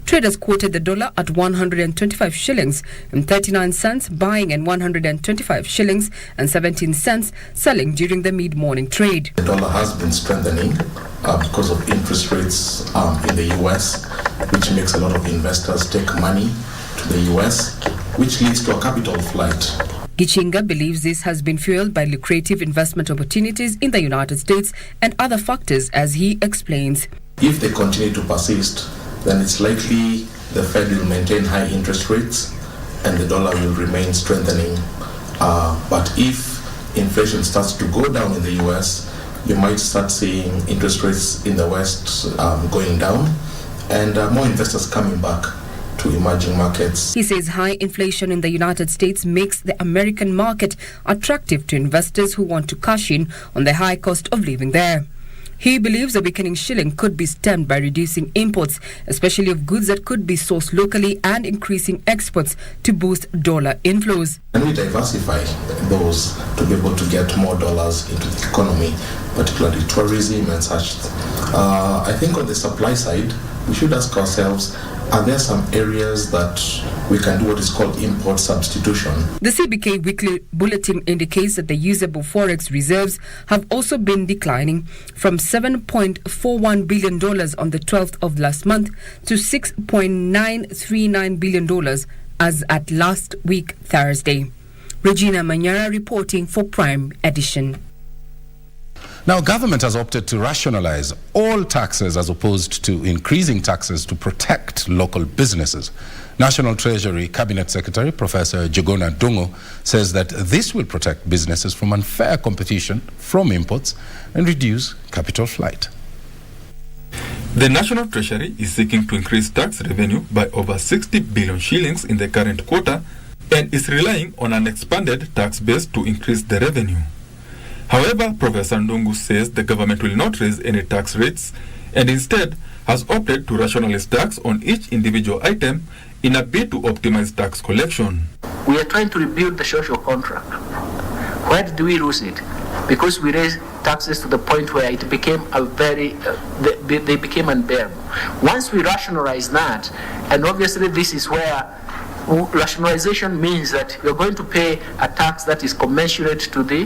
Traders quoted the dollar at 125 shillings and 39 cents buying and 125 shillings and 17 cents selling during the mid-morning trade. The dollar has been strengthening because of interest rates in the US, which makes a lot of investors take money to the US, which leads to a capital flight. Gichinga believes this has been fueled by lucrative investment opportunities in the United States and other factors, as he explains. If they continue to persist, then it's likely the Fed will maintain high interest rates and the dollar will remain strengthening. But if inflation starts to go down in the US, you might start seeing interest rates in the West going down and more investors coming back to emerging markets. He says high inflation in the United States makes the American market attractive to investors who want to cash in on the high cost of living there. He believes a weakening shilling could be stemmed by reducing imports, especially of goods that could be sourced locally, and increasing exports to boost dollar inflows. And we diversify those to be able to get more dollars into the economy, particularly tourism and such. I think on the supply side, we should ask ourselves, are there some areas that we can do what is called import substitution? The CBK weekly bulletin indicates that the usable forex reserves have also been declining from $7.41 billion on the 12th of last month to $6.939 billion as at last week Thursday. Regina Manyara reporting for Prime Edition. Now, government has opted to rationalize all taxes as opposed to increasing taxes to protect local businesses. National Treasury Cabinet Secretary Professor Jogona Dungo says that this will protect businesses from unfair competition from imports and reduce capital flight. The National Treasury is seeking to increase tax revenue by over 60 billion shillings in the current quarter and is relying on an expanded tax base to increase the revenue. However, Professor Ndungu says the government will not raise any tax rates and instead has opted to rationalize tax on each individual item in a bid to optimize tax collection. We are trying to rebuild the social contract. Where did we lose it? Because we raised taxes to the point where it became they became unbearable. Once we rationalize that, and obviously this is where rationalization means that you're going to pay a tax that is commensurate to the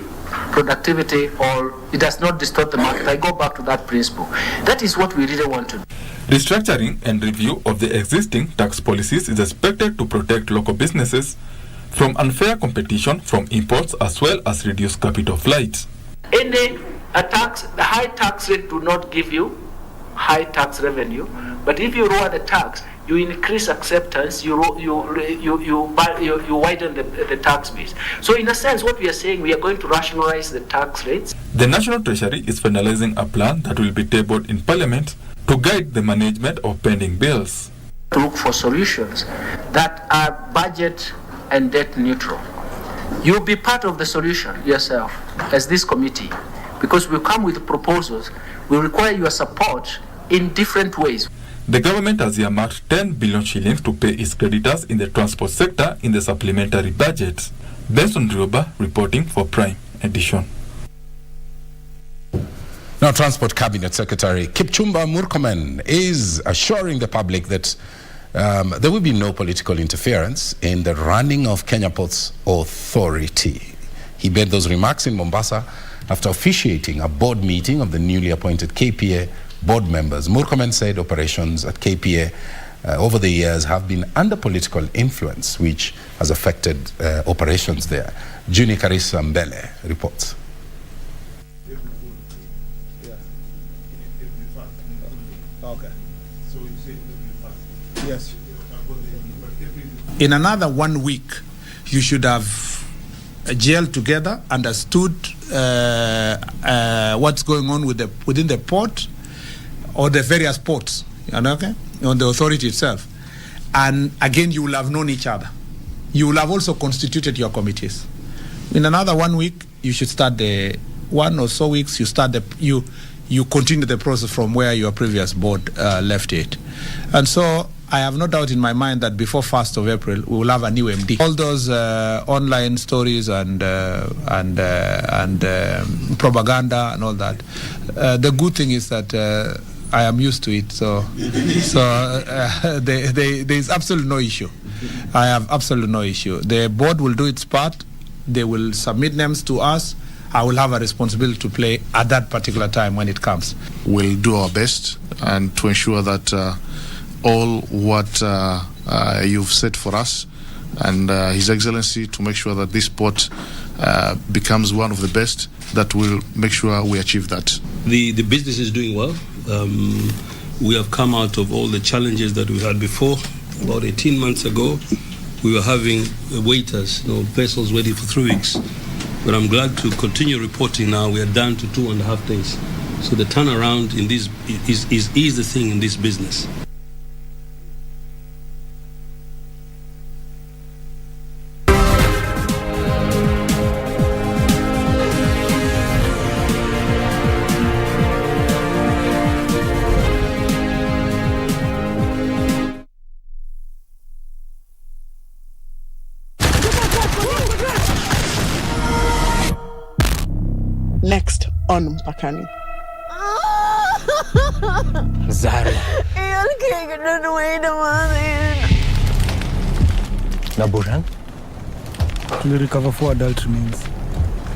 productivity, or it does not distort the market. I go back to that principle. That is what we really want to do. Restructuring and review of the existing tax policies is expected to protect local businesses from unfair competition from imports as well as reduce capital flight. The high tax rate do not give you high tax revenue, but if you lower the tax, you increase acceptance, you widen the tax base. So in a sense, what we are saying, we are going to rationalize the tax rates. The National Treasury is finalizing a plan that will be tabled in Parliament to guide the management of pending bills. To look for solutions that are budget and debt neutral. You'll be part of the solution yourself as this committee, because we come with proposals. We require your support in different ways. The government has earmarked 10 billion shillings to pay its creditors in the transport sector in the supplementary budget. Benson Rioba reporting for Prime Edition. Now, Transport Cabinet Secretary Kipchumba Murkomen is assuring the public that there will be no political interference in the running of Kenya Ports Authority. He made those remarks in Mombasa after officiating a board meeting of the newly appointed KPA board members. Murkomen said operations at KPA over the years have been under political influence, which has affected operations there. Juni Karisa Mbele reports. Yes. In another 1 week, you should have gelled together, understood what's going on within the port or the various ports, okay, on the authority itself. And again, you will have known each other. You will have also constituted your committees. In another 1 week, you should start the 1 or so weeks. You continue the process from where your previous board left it. And so I have no doubt in my mind that before 1st of April, we will have a new MD. All those online stories and propaganda and all that. The good thing is that I am used to it, so there is absolutely no issue. I have absolutely no issue. The board will do its part. They will submit names to us. I will have a responsibility to play at that particular time when it comes. We'll do our best and to ensure that all what you've set for us and His Excellency, to make sure that this sport becomes one of the best, that will make sure we achieve that. The business is doing well. We have come out of all the challenges that we had before. About 18 months ago, we were having waiters, vessels waiting for 3 weeks. But I'm glad to continue reporting now. We are down to 2.5 days. So the turnaround in this is the thing in this business. Next on Mpakani. Zari. Naburan? We recover 4 adult remains.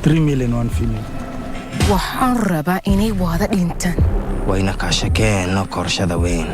3 male and 1 female. Waharaba ini wada dintan. Waina kashake no korsha the win.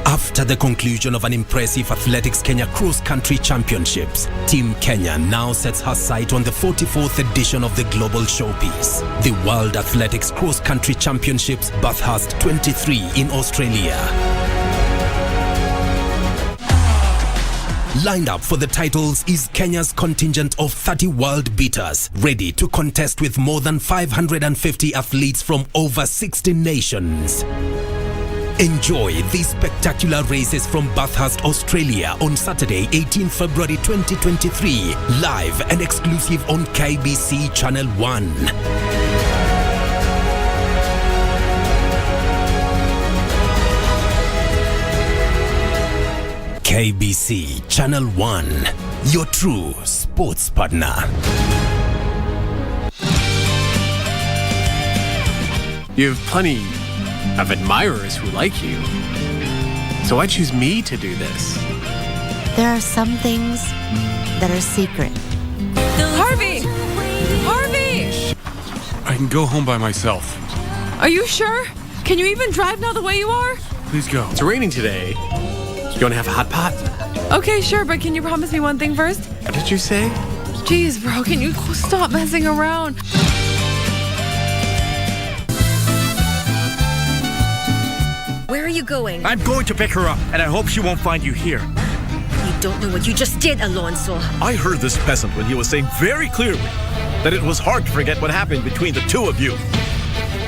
After the conclusion of an impressive Athletics Kenya Cross Country Championships, Team Kenya now sets her sight on the 44th edition of the global showpiece, the World Athletics Cross Country Championships Bathurst 23 in Australia. Lined up for the titles is Kenya's contingent of 30 world beaters, ready to contest with more than 550 athletes from over 60 nations. Enjoy these spectacular races from Bathurst, Australia on Saturday, 18 February 2023, live and exclusive on KBC Channel 1. KBC Channel 1, your true sports partner. You have plenty of admirers who like you. So why choose me to do this? There are some things that are secret. Harvey! Harvey! I can go home by myself. Are you sure? Can you even drive now the way you are? Please go. It's raining today. You want to have a hot pot? Okay, sure, but can you promise me one thing first? What did you say? Jeez, bro, can you stop messing around? Where are you going? I'm going to pick her up, and I hope she won't find you here. You don't know what you just did, Alonso. I heard this peasant when he was saying very clearly that it was hard to forget what happened between the two of you.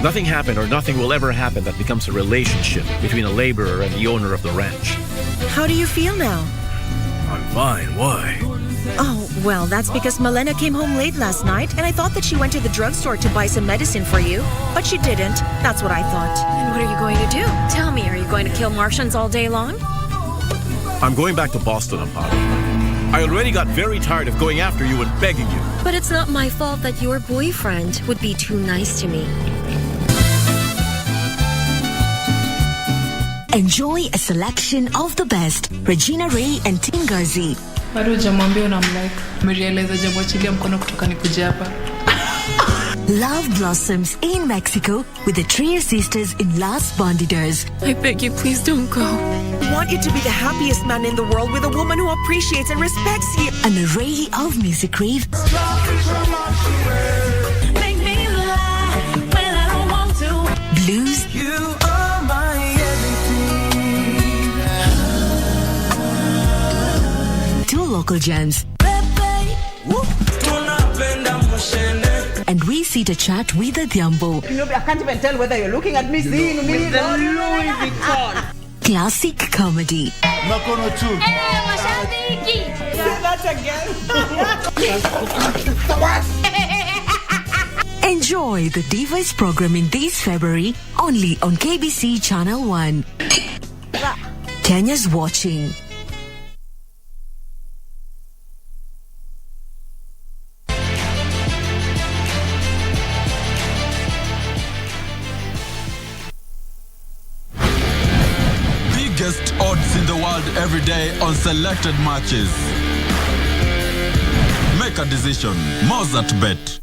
Nothing happened or nothing will ever happen that becomes a relationship between a laborer and the owner of the ranch. How do you feel now? I'm fine. Why? Oh, well, that's because Malena came home late last night, and I thought that she went to the drugstore to buy some medicine for you, but she didn't. That's what I thought. And what are you going to do? Tell me, are you going to kill Martians all day long? I'm going back to Boston, Amparo. I already got very tired of going after you and begging you. But it's not my fault that your boyfriend would be too nice to me. Enjoy a selection of the best. Regina Ray and Tingazi. Bado hujamwambia unamlike. Umerealize hajamwachilia mkono kutoka nikuje hapa. Love blossoms in Mexico with the trio sisters in Las Bandidas. I beg you, please don't go. I want you to be the happiest man in the world with a woman who appreciates and respects you. An array of music rave. Make me lie when I don't want to. Blues. You are my everything. local gems. And we sit to chat with Adhiambo. I can't even tell whether you're looking at me, seeing me. With the Louis Vuitton. Classic comedy. Makono too. Say that again. Enjoy the Divas programming this February only on KBC Channel 1. Kenya's watching. Biggest odds in the world every day on selected matches. Make a decision. Mozart Bet.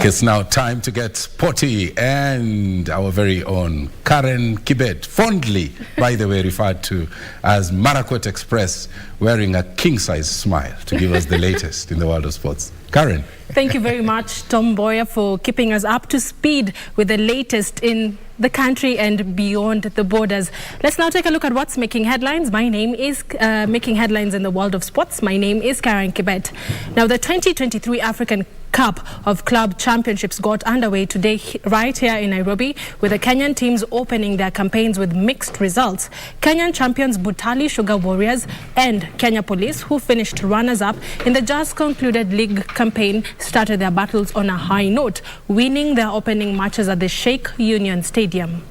It's now time to get sporty, and our very own Karen Kibet, fondly, by the way, referred to as Marakwet Express, wearing a king-size smile to give us the latest in the world of sports. Karen. Thank you very much, Tom Mboya, for keeping us up to speed with the latest in the country and beyond the borders. Let's now take a look at what's making headlines. My name is making headlines in the world of sports. My name is Karen Kibet. Now, the 2023 African Cup of Club Championships got underway today right here in Nairobi, with the Kenyan teams opening their campaigns with mixed results. Kenyan champions Butali Sugar Warriors and Kenya Police, who finished runners-up in the just concluded league campaign, started their battles on a high note, winning their opening matches at the Sheikh Union Stadium.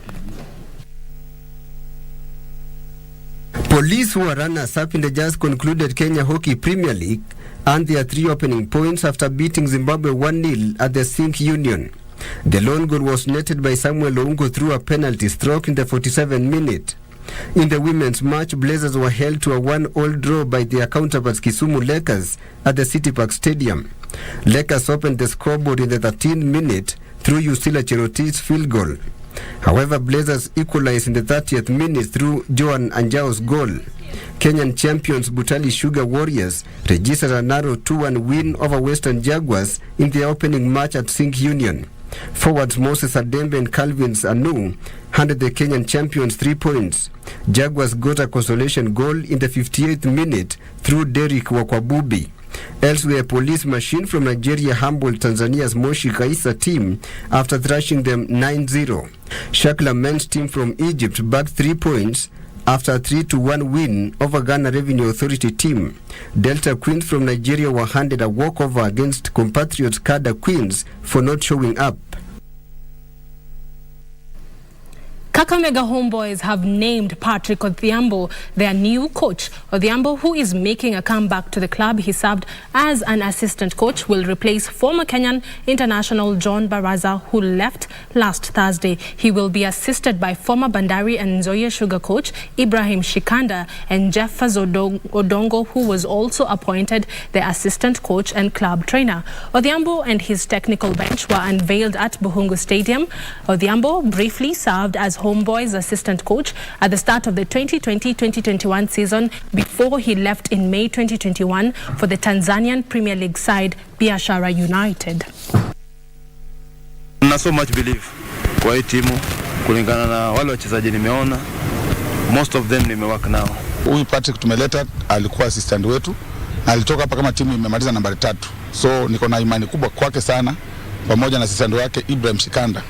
Police, who are runners-up in the just concluded Kenya Hockey Premier League, earned their 3 opening points after beating Zimbabwe 1-0 at the Sheikh Union. The lone goal was netted by Samuel Oungo through a penalty stroke in the 47th minute. In the women's match, Blazers were held to a 1-1 draw by their counterparts Kisumu Lakers at the City Park Stadium. Lakers opened the scoreboard in the 13th minute through Yusila Cheroti's field goal. However, Blazers equalized in the 30th minute through Joan Anjao's goal. Kenyan champions Butali Sugar Warriors registered a narrow 2-1 win over Western Jaguars in their opening match at Sheikh Union. Forwards Moses Adembe and Calvin Anu handed the Kenyan champions 3 points. Jaguars got a consolation goal in the 58th minute through Derek Wakwabubi. Elsewhere, Police Machine from Nigeria humbled Tanzania's Moshi Kaisa team after thrashing them 9-0. Shakla men's team from Egypt bagged 3 points after a 3-1 win over Ghana Revenue Authority team. Delta Queens from Nigeria were handed a walkover against compatriots Kada Queens for not showing up. Kakamega Homeboys have named Patrick Odhiambo their new coach. Odhiambo, who is making a comeback to the club he served as an assistant coach, will replace former Kenyan international John Baraza, who left last Thursday. He will be assisted by former Bandari and Nzoia Sugar coach Ibrahim Shikanda and Jeffers Odongo, who was also appointed the assistant coach and club trainer. Odhiambo and his technical bench were unveiled at Buhungu Stadium. Odhiambo briefly served as Homeboys assistant coach at the start of the 2020-2021 season before he left in May 2021 for the Tanzanian Premier League side Biashara United. Na so much believe kwa hii timu kulingana na wale wachezaji nimeona, most of them nimework nao. Huyu Patrick tumeleta alikuwa assistant wetu na alitoka hapa kama timu imemaliza nambari 3. So niko na imani kubwa kwake sana, pamoja na assistant wake Ibrahim Shikanda.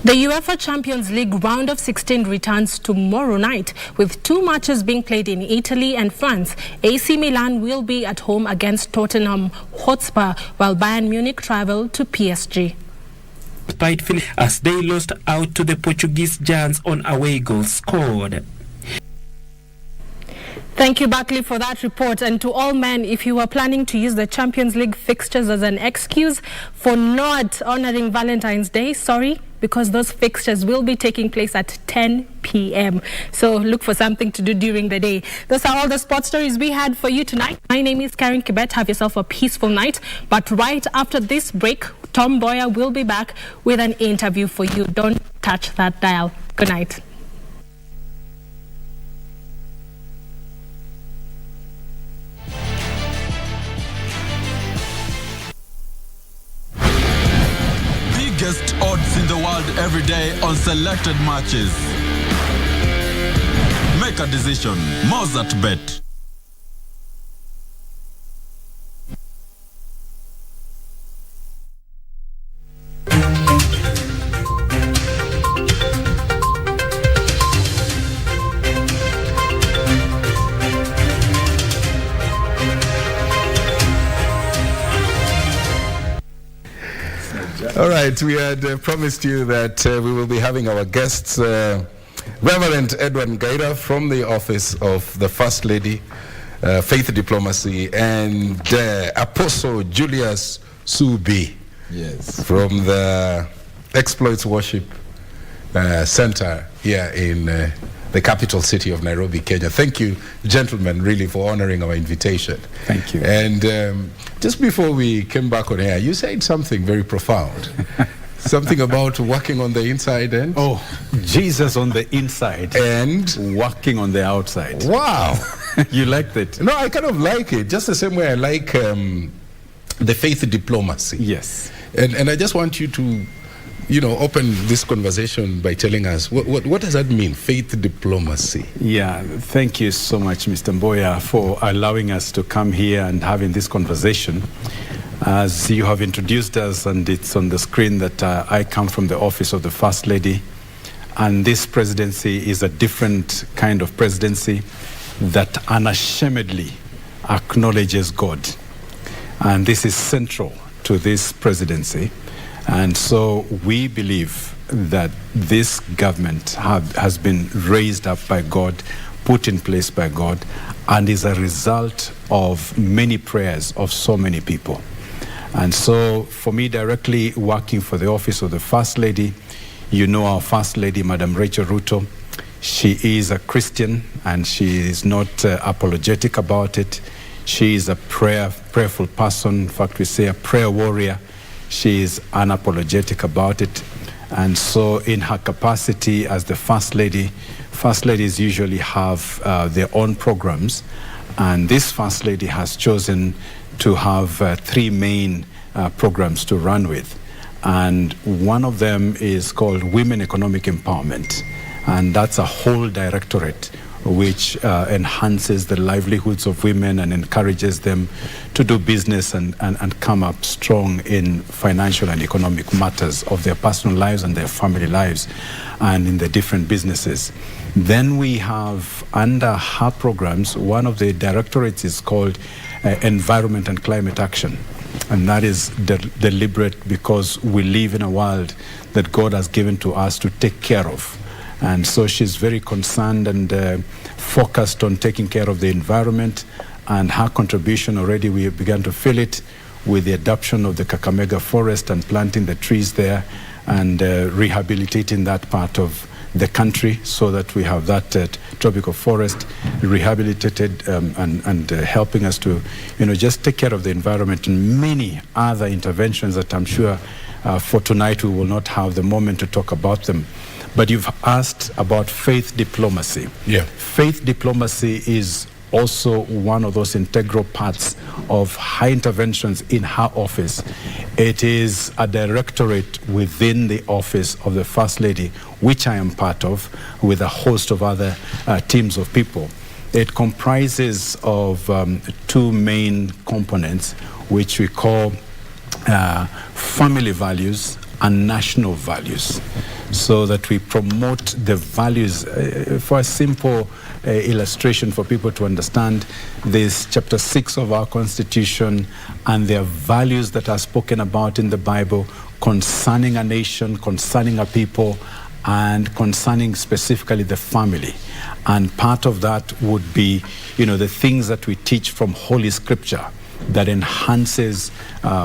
The UEFA Champions League round of 16 returns tomorrow night, with 2 matches being played in Italy and France. AC Milan will be at home against Tottenham Hotspur, while Bayern Munich travel to PSG. As they lost out to the Portuguese giants on away goals scored. Thank you, Barkley, for that report. And to all men, if you were planning to use the Champions League fixtures as an excuse for not honoring Valentine's Day, sorry, because those fixtures will be taking place at 10 p.m. So look for something to do during the day. Those are all the sports stories we had for you tonight. My name is Karen Kibet. Have yourself a peaceful night. But right after this break, Tom Mboya will be back with an interview for you. Don't touch that dial. Good night. biggest odds in the world every day on selected matches. Make a decision. Mozart Bet. All right, we had promised you that we will be having our guests, Reverend Edward Gaira from the Office of the First Lady, Faith Diplomacy, and Apostle Julius Subi, yes, from the Exploits Worship Center here in the capital city of Nairobi, Kenya. Thank you, gentlemen, really for honoring our invitation. Thank you. And just before we came back on air, you said something very profound. Something about working on the inside and... Oh, Jesus on the inside. And? Working on the outside. Wow. You liked it? No, I kind of like it. Just the same way I like the faith diplomacy. Yes. And I just want you to, open this conversation by telling us, what does that mean, faith diplomacy? Yeah, thank you so much, Mr. Mboya, for allowing us to come here and having this conversation. As you have introduced us, and it's on the screen, that I come from the Office of the First Lady, and this presidency is a different kind of presidency that unashamedly acknowledges God. And this is central to this presidency. And so we believe that this government has been raised up by God, put in place by God, and is a result of many prayers of so many people. And so for me, directly working for the Office of the First Lady, our First Lady, Madam Rachel Ruto, she is a Christian and she is not apologetic about it. She is a prayerful person. In fact, we say a prayer warrior. She is unapologetic about it. And so in her capacity as the First Lady, First Ladies usually have their own programs. And this First Lady has chosen to have three main programs to run with. And one of them is called Women Economic Empowerment. And that's a whole directorate which enhances the livelihoods of women and encourages them to do business and come up strong in financial and economic matters of their personal lives and their family lives and in the different businesses. Then we have, under her programs, one of the directorates is called Environment and Climate Action. And that is deliberate because we live in a world that God has given to us to take care of. And so she's very concerned and focused on taking care of the environment, and her contribution already, we have begun to feel it with the adoption of the Kakamega forest and planting the trees there and rehabilitating that part of the country so that we have that tropical forest rehabilitated and helping us to, just take care of the environment, and many other interventions that I'm sure for tonight we will not have the moment to talk about them. But you've asked about faith diplomacy. Yeah. Faith diplomacy is also one of those integral parts of high interventions in her office. It is a directorate within the Office of the First Lady, which I am part of, with a host of other teams of people. It comprises of two main components, which we call family values and national values, so that we promote the values. For a simple illustration for people to understand, there's chapter 6 of our Constitution, and there are values that are spoken about in the Bible concerning a nation, concerning a people, and concerning specifically the family. And part of that would be, the things that we teach from Holy Scripture that enhances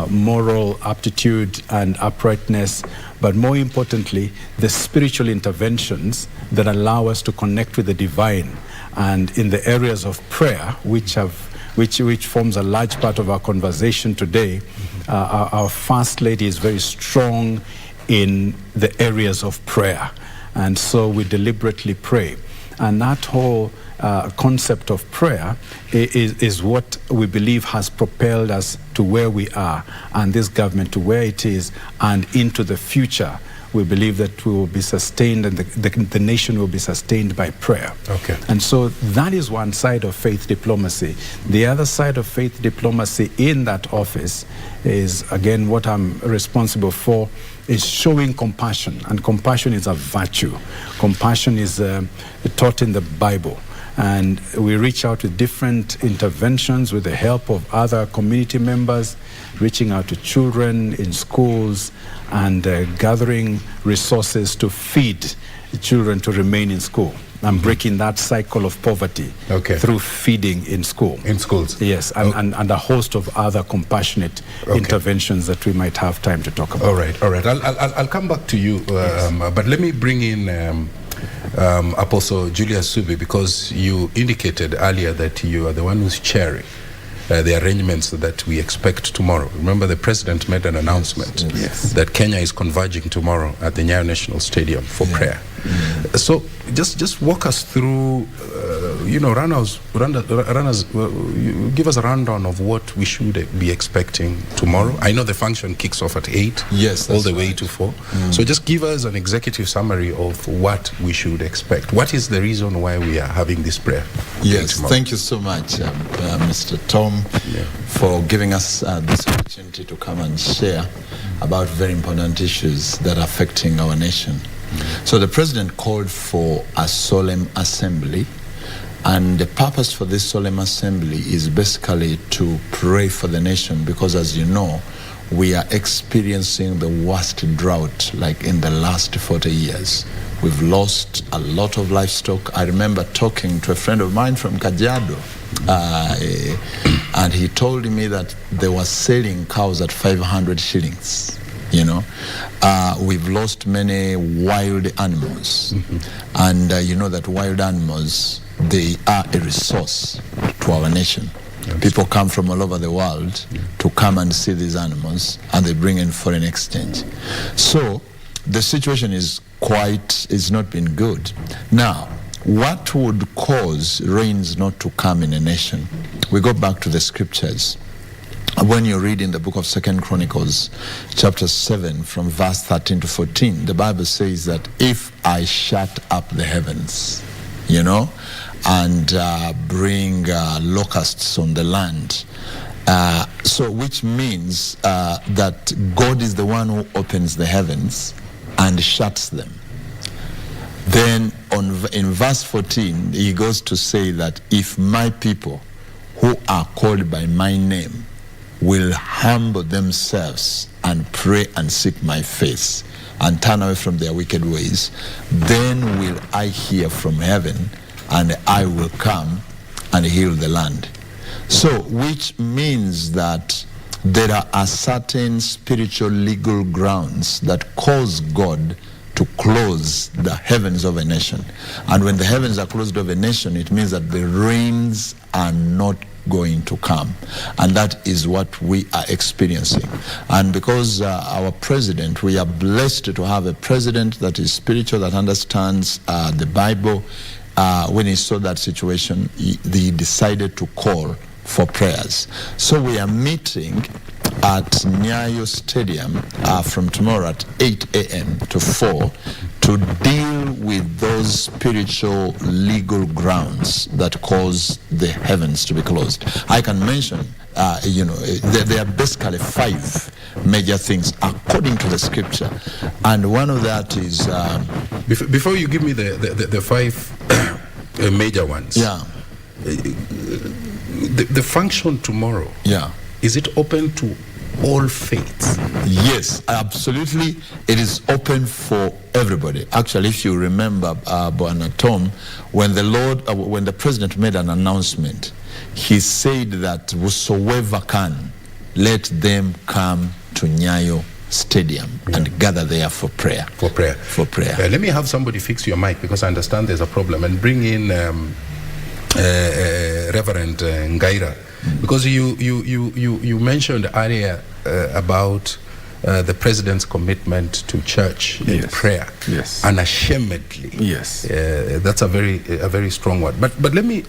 moral aptitude and uprightness, but more importantly, the spiritual interventions that allow us to connect with the divine. And in the areas of prayer, which forms a large part of our conversation today, our First Lady is very strong in the areas of prayer. And so we deliberately pray. And that whole concept of prayer is what we believe has propelled us to where we are, and this government to where it is, and into the future. We believe that we will be sustained, and the nation will be sustained by prayer. Okay. And so that is one side of faith diplomacy. The other side of faith diplomacy in that office is, again, what I'm responsible for, is showing compassion. And compassion is a virtue. Compassion is taught in the Bible. And we reach out with different interventions with the help of other community members, reaching out to children in schools and gathering resources to feed children to remain in school and breaking that cycle of poverty through feeding in school. In schools? Yes, and a host of other compassionate interventions that we might have time to talk about. All right. I'll come back to you, but let me bring in Apostle Julius Subi, because you indicated earlier that you are the one who's chairing the arrangements that we expect tomorrow. Remember, the president made an announcement that Kenya is converging tomorrow at the Nyayo National Stadium for prayer. So just walk us through, runners, give us a rundown of what we should be expecting tomorrow. I know the function kicks off at 8, all the way to 4. So just give us an executive summary of what we should expect. What is the reason why we are having this prayer? Yes, thank you so much, Mr. Tom, for giving us this opportunity to come and share about very important issues that are affecting our nation. So the president called for a solemn assembly, and the purpose for this solemn assembly is basically to pray for the nation, because, as you know, we are experiencing the worst drought like in the last 40 years. We've lost a lot of livestock. I remember talking to a friend of mine from Kajiado, and he told me that they were selling cows at 500 shillings. We've lost many wild animals, and you know that wild animals, they are a resource to our nation. People come from all over the world to come and see these animals, and they bring in foreign exchange. So the situation is not been good. Now, what would cause rains not to come in a nation? We go back to the scriptures. When you read in the book of 2 Chronicles, chapter 7, from verse 13 to 14, the Bible says that if I shut up the heavens, and bring locusts on the land, so which means that God is the one who opens the heavens and shuts them. Then in verse 14, he goes to say that if my people who are called by my name will humble themselves and pray and seek my face and turn away from their wicked ways, then will I hear from heaven and I will come and heal the land. So, which means that there are certain spiritual legal grounds that cause God to close the heavens of a nation. And when the heavens are closed of a nation, it means that the rains are not going to come, and that is what we are experiencing. And because our president, we are blessed to have a president that is spiritual, that understands the Bible. When he saw that situation, he decided to call for prayers. So we are meeting at Nyayo Stadium from tomorrow at 8 a.m. to 4 to deal with those spiritual legal grounds that cause the heavens to be closed. I can mention, there are basically 5 major things according to the scripture, and one of that is... Before you give me the 5 major ones, the function tomorrow, is it open to all faiths? Yes, absolutely. It is open for everybody. Actually, if you remember, Bwana Tom, when the president made an announcement, he said that whosoever can, let them come to Nyayo Stadium and gather there for prayer. For prayer. Let me have somebody fix your mic, because I understand there's a problem, and bring in Reverend Ngaira, because you mentioned earlier about the president's commitment to church and prayer, unashamedly. That's a very strong word. But let me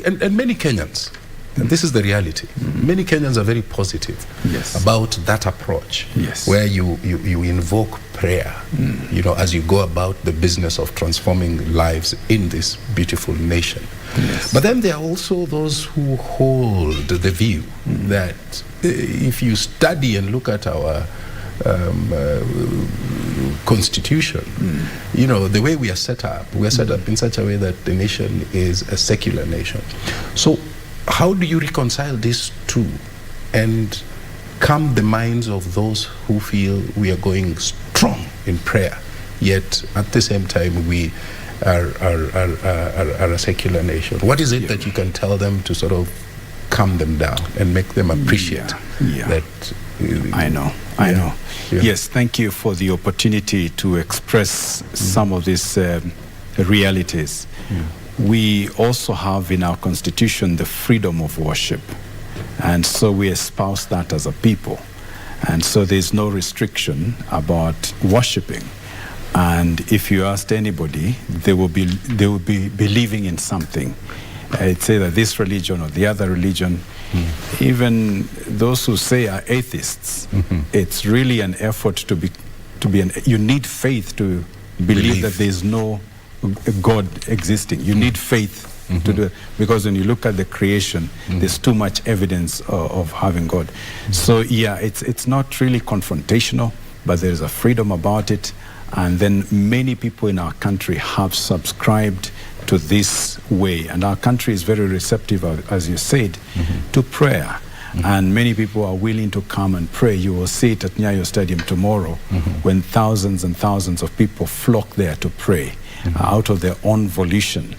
and many Kenyans, and this is the reality. Many Kenyans are very positive about that approach, where you invoke prayer, as you go about the business of transforming lives in this beautiful nation. But then there are also those who hold the view that if you study and look at our constitution, the way we are set up in such a way that the nation is a secular nation. So how do you reconcile these two and calm the minds of those who feel we are going strong in prayer, yet at the same time we are a secular nation? What is it that you can tell them to sort of calm them down and make them appreciate that? I know. Yes, thank you for the opportunity to express some of these realities. We also have in our constitution the freedom of worship, and so we espouse that as a people, and so there's no restriction about worshiping. And if you asked anybody, they will be believing in something. It's either this religion or the other religion. Even those who say are atheists, it's really an effort to be you need faith to believe that there's no God existing. You need faith to do it, because when you look at the creation, there's too much evidence of having God. So it's not really confrontational, but there's a freedom about it. And then many people in our country have subscribed to this way, and our country is very receptive, as you said, to prayer. And many people are willing to come and pray. You will see it at Nyayo Stadium tomorrow, when thousands and thousands of people flock there to pray out of their own volition,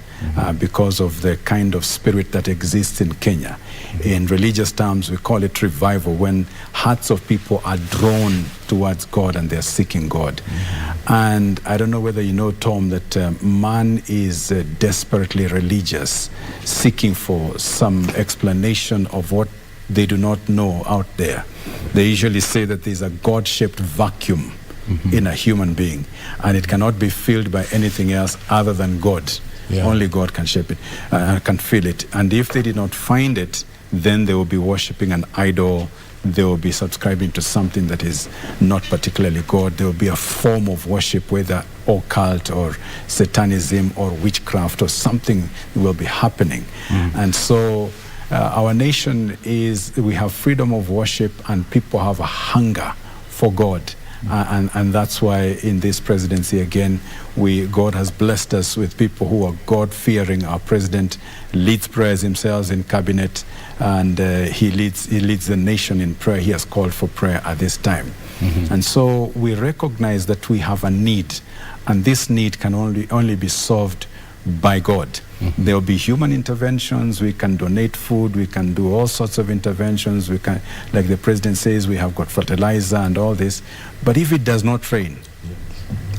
because of the kind of spirit that exists in Kenya. In religious terms, we call it revival, when hearts of people are drawn towards God and they're seeking God. And I don't know whether you know, Tom, that man is desperately religious, seeking for some explanation of what they do not know out there. They usually say that there's a God-shaped vacuum in a human being, and it cannot be filled by anything else other than God. Only God can shape it, can fill it. And if they did not find it, then they will be worshiping an idol. They will be subscribing to something that is not particularly God. There will be a form of worship, whether occult or satanism or witchcraft or something will be happening. And so our nation we have freedom of worship, and people have a hunger for God. And that's why in this presidency, again, God has blessed us with people who are God-fearing. Our president leads prayers himself in cabinet, and he leads the nation in prayer. He has called for prayer at this time. And so we recognize that we have a need, and this need can only be solved by God. There will be human interventions. We can donate food. We can do all sorts of interventions. We can, like the president says, we have got fertilizer and all this. But if it does not rain,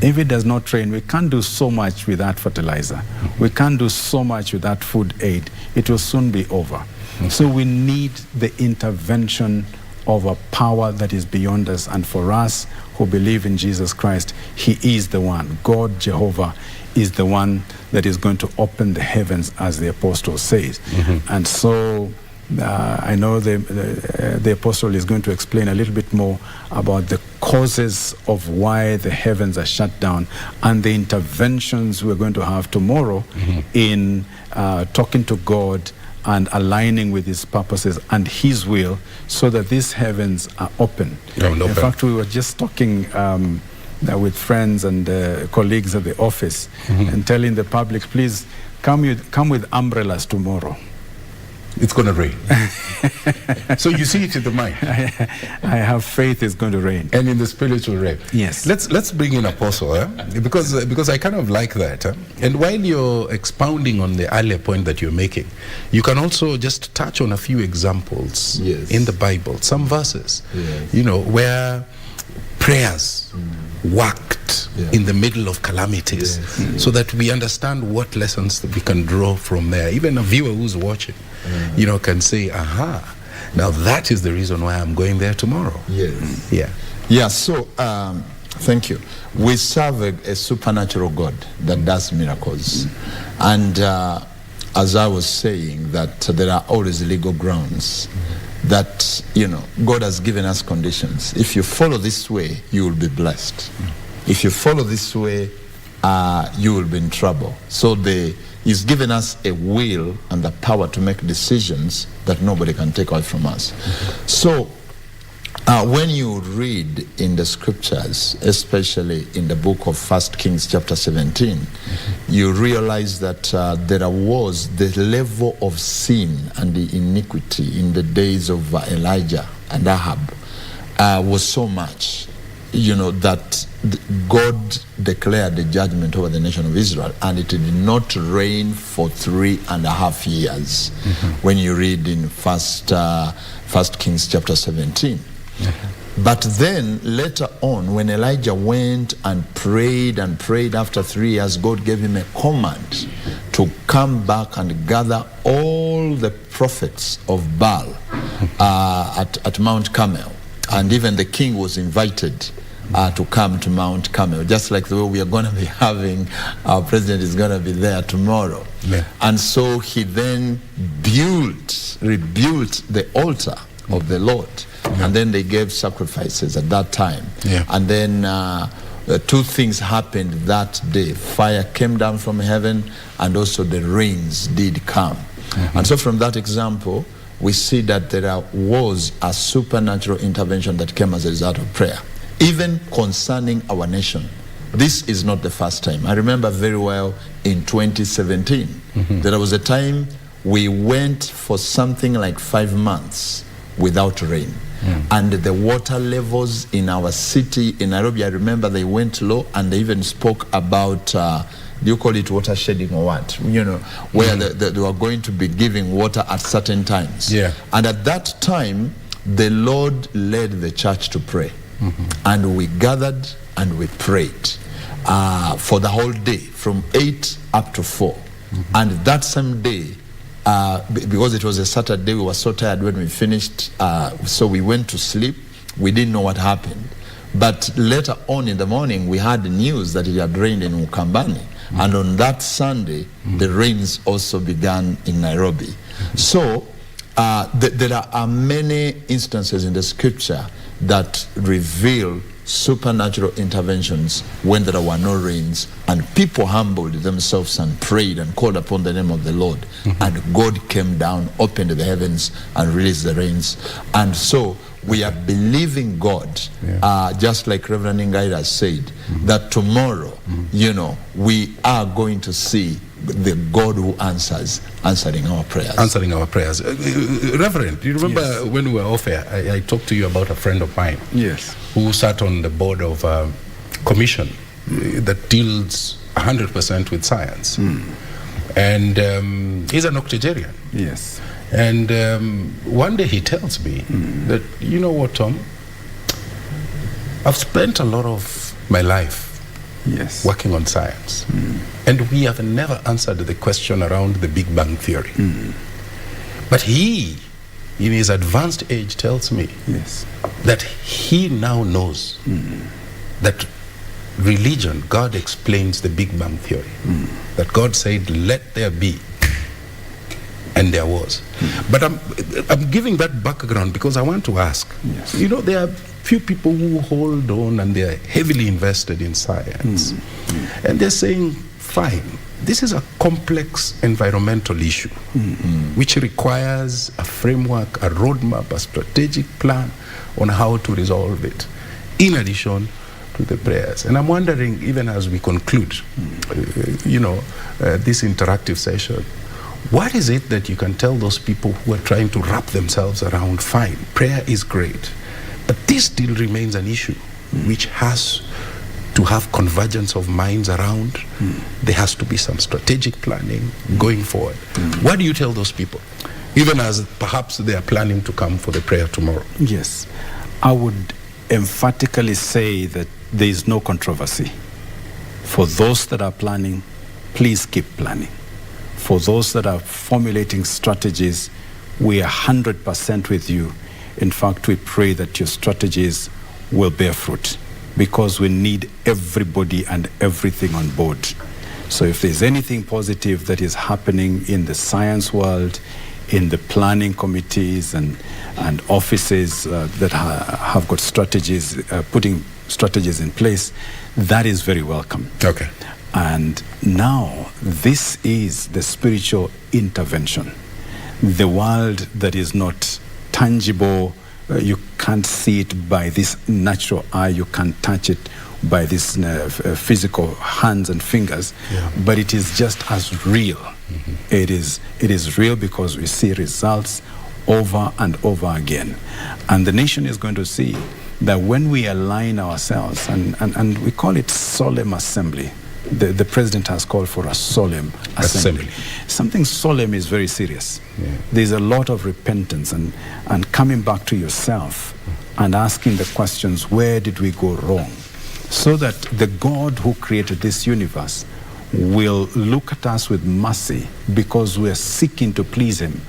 we can't do so much with that fertilizer. We can't do so much with that food aid. It will soon be over. So we need the intervention of a power that is beyond us. And for us who believe in Jesus Christ, He is the one. God, Jehovah, is the one that is going to open the heavens, as the apostle says. And so I know the apostle is going to explain a little bit more about the causes of why the heavens are shut down, and the interventions we're going to have tomorrow in talking to God and aligning with His purposes and His will, so that these heavens are open. In fact, we were just talking with friends and colleagues at the office, and telling the public, please come with umbrellas tomorrow. It's going to rain. So you see it in the mind. I have faith it's going to rain. And in the spiritual realm. Yes. Let's bring in Apostle, because I kind of like that. And while you're expounding on the earlier point that you're making, you can also just touch on a few examples in the Bible, some verses, where prayers worked in the middle of calamities, so that we understand what lessons that we can draw from there. Even a viewer who's watching, can say, aha, now that is the reason why I'm going there tomorrow. Yeah, so thank you. We serve a supernatural God that does miracles. And as I was saying, that there are always legal grounds that, God has given us conditions. If you follow this way, you will be blessed. If you follow this way, you will be in trouble. So He's given us a will and the power to make decisions that nobody can take away from us. So when you read in the scriptures, especially in the book of 1 Kings chapter 17, you realize that there was the level of sin and the iniquity in the days of Elijah and Ahab was so much, that God declared the judgment over the nation of Israel, and it did not rain for 3.5 years. When you read in 1 Kings chapter 17. But then later on, when Elijah went and prayed after 3 years, God gave him a command to come back and gather all the prophets of Baal at Mount Carmel. And even the king was invited to come to Mount Carmel, just like the way we are going to be having, our president is going to be there tomorrow. And so he then rebuilt the altar of the Lord. And then they gave sacrifices at that time. And then 2 things happened that day. Fire came down from heaven, and also the rains did come. And so from that example, we see that there was a supernatural intervention that came as a result of prayer. Even concerning our nation, this is not the first time. I remember very well in 2017, there was a time we went for something like 5 months without rain. And the water levels in our city, in Nairobi, I remember they went low, and they even spoke about, do you call it water shedding or what? Where they were going to be giving water at certain times. And at that time, the Lord led the church to pray. And we gathered and we prayed for the whole day, from 8 up to 4. And that same day, because it was a Saturday, we were so tired when we finished, so we went to sleep. We didn't know what happened. But later on in the morning, we had the news that it had rained in Ukambani. And on that Sunday, the rains also began in Nairobi. So there are many instances in the scripture that reveal supernatural interventions when there were no rains, and people humbled themselves and prayed and called upon the name of the Lord, and God came down, opened the heavens, and released the rains. And so we are believing God, just like Reverend Ngaira said, that tomorrow, we are going to see the God who answering our prayers. Answering our prayers. Reverend, do you remember when we were off air, I talked to you about a friend of mine who sat on the board of a commission that deals 100% with science. And he's an octogenarian. And one day he tells me that, you know what, Tom? I've spent a lot of my life working on science. And we have never answered the question around the Big Bang Theory. But he, in his advanced age, tells me that he now knows that religion, God explains the Big Bang Theory. That God said, let there be. And there was. But I'm giving that background because I want to ask. There are few people who hold on and they are heavily invested in science. And they're saying, fine, this is a complex environmental issue which requires a framework, a roadmap, a strategic plan on how to resolve it, in addition to the prayers. And I'm wondering, even as we conclude, this interactive session, what is it that you can tell those people who are trying to wrap themselves around, fine, prayer is great, but this still remains an issue which has to have convergence of minds around. There has to be some strategic planning going forward. What do you tell those people, even as perhaps they are planning to come for the prayer tomorrow? Yes, I would emphatically say that there is no controversy. For those that are planning, please keep planning. For those that are formulating strategies, we are 100% with you. In fact, we pray that your strategies will bear fruit, because we need everybody and everything on board. So if there's anything positive that is happening in the science world, in the planning committees and offices that have got strategies, putting strategies in place, that is very welcome. Okay. And now this is the spiritual intervention. The world that is not tangible, you can't see it by this natural eye, you can't touch it by this physical hands and fingers, but it is just as real. It is real because we see results over and over again. And the nation is going to see that when we align ourselves, and we call it solemn assembly. The president has called for a solemn assembly. Something solemn is very serious. There's a lot of repentance and coming back to yourself and asking the questions, where did we go wrong? So that the God who created this universe will look at us with mercy, because we are seeking to please him.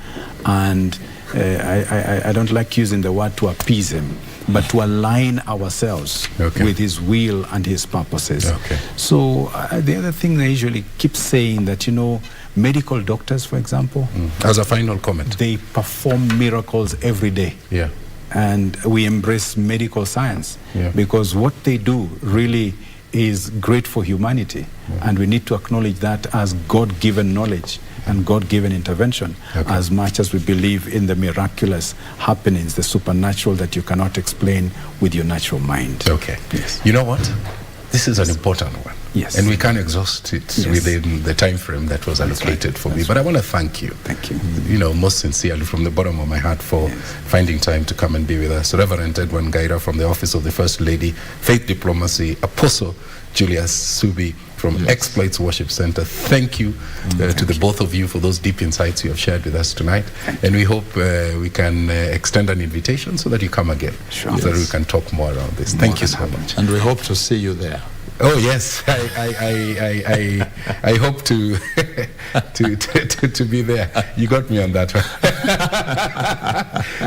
And I don't like using the word to appease him, but to align ourselves with his will and his purposes. So the other thing they usually keep saying that, medical doctors, for example, as a final comment, they perform miracles every day. And we embrace medical science because what they do really is great for humanity. And we need to acknowledge that as God-given knowledge and God-given intervention, as much as we believe in the miraculous happenings, the supernatural that you cannot explain with your natural mind. Yes. You know what? This is an important one. Yes. And we can't exhaust it within the time frame that was allocated for me. But I want to thank you. Thank you. Most sincerely from the bottom of my heart for finding time to come and be with us. Reverend Edwin Gaira from the Office of the First Lady, Faith Diplomacy, Apostle Julius Subi from Exploits Worship Center. Thank you to the both of you for those deep insights you have shared with us tonight. And we hope we can extend an invitation so that you come again, so that we can talk more around this. Thank you so much. And we hope to see you there. Oh yes, I hope to to be there. You got me on that one.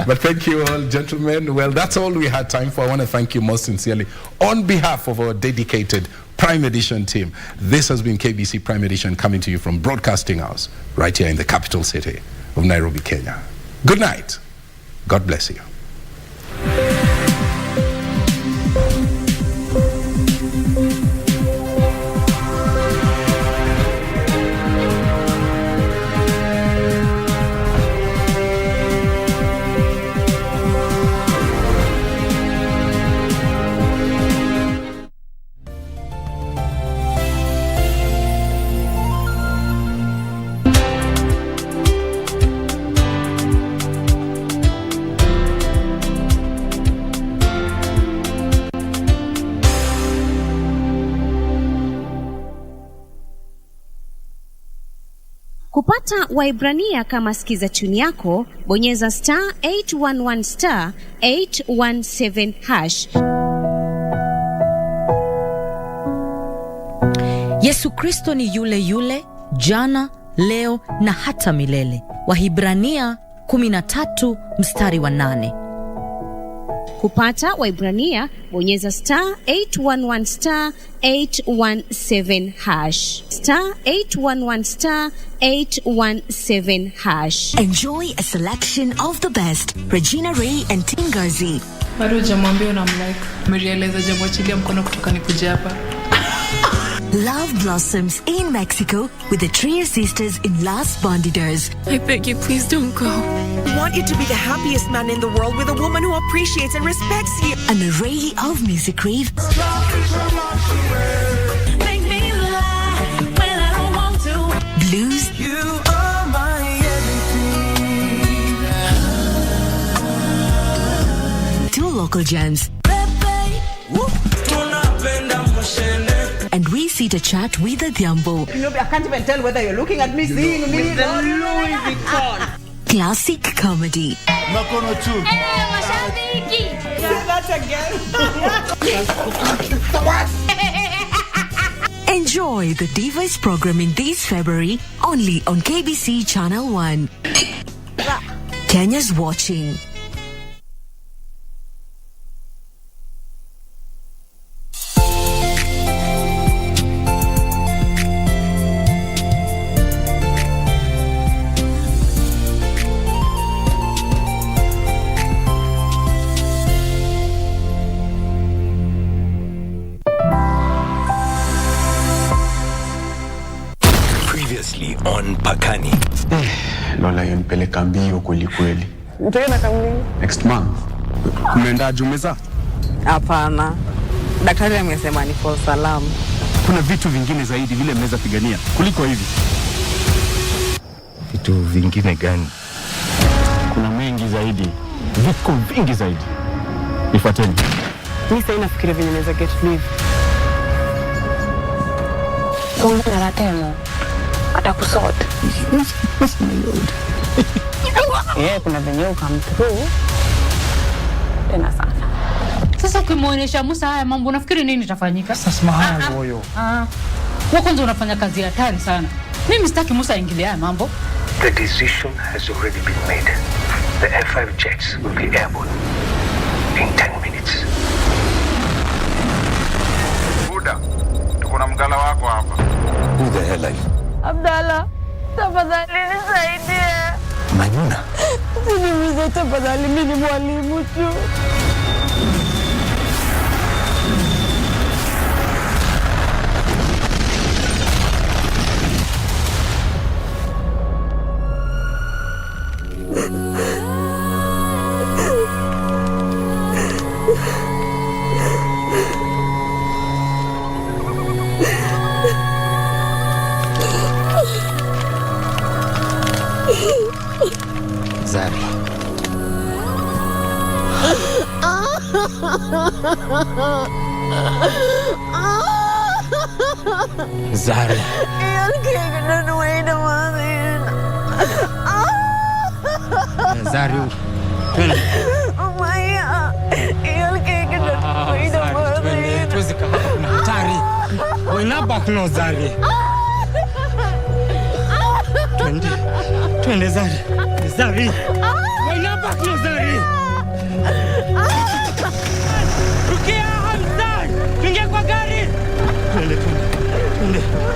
But thank you all, gentlemen. Well, that's all we had time for. I want to thank you most sincerely on behalf of our dedicated Prime Edition team. This has been KBC Prime Edition, coming to you from Broadcasting House right here in the capital city of Nairobi, Kenya. Good night. God bless you. Kupata Waibrania kama sikiza tune yako, bonyeza *811 *817#. Yesu Kristo ni yule yule, jana, leo na hata milele. Wahibrania 13:8. Kupata Waibrania, bonyeza *811 *817#. *811 *817#. Enjoy a selection of the best. Regina Ray and Tingazi. Bado hujamwambia unamlike. Umerealiza jamwachilia mkono kutoka nikuja hapa. Love blossoms in Mexico with the Trier sisters in Las Bandidas. I beg you, please don't go. I want you to be the happiest man in the world with a woman who appreciates and respects you. An array of music rave. Make me lie when I don't want to. Blues. You are my everything. Two local gems. And we sit to chat with the Diambo. I can't even tell whether you're looking at me. With the Louis Vuitton. Classic comedy. Makono too. Say that again. Enjoy the Divas programming this February only on KBC Channel 1. Kenya's watching. imenipeleka mbio kweli kweli. Mtaenda kamili? Next month. Kumeenda Jumeza? Hapana. Daktari amesema ni kwa salamu. Kuna vitu vingine zaidi vile mnaweza pigania kuliko hivi. Vitu vingine gani? Kuna mengi zaidi. Viko vingi zaidi. Nifuateni. Mimi sasa nafikiria vile naweza get leave. Songa na tena. Atakusort. Kuna venye come through. Tena sana. Sasa ukimuonyesha Musa haya mambo unafikiri nini itafanyika? Sasa mahali huyo. Wewe kwanza unafanya kazi hatari sana. Mimi sitaki Musa aingilie haya mambo. The decision has already been made. The F5 jets will be airborne in 10 minutes. Buda, tuko na mgala wako hapa. Who the hell are you? Abdalla, tafadhali nisaidie. Mayuna. Usiniumize tafadhali, mimi ni mwalimu tu. Zari. Zari. You're kicking it away to Zari. Mboya. You're kicking it away to mother. Tuwezi kama kuna hatari. Wenaba kuno Zari. Twende Zari. Zari. Wenaba kuno Zari.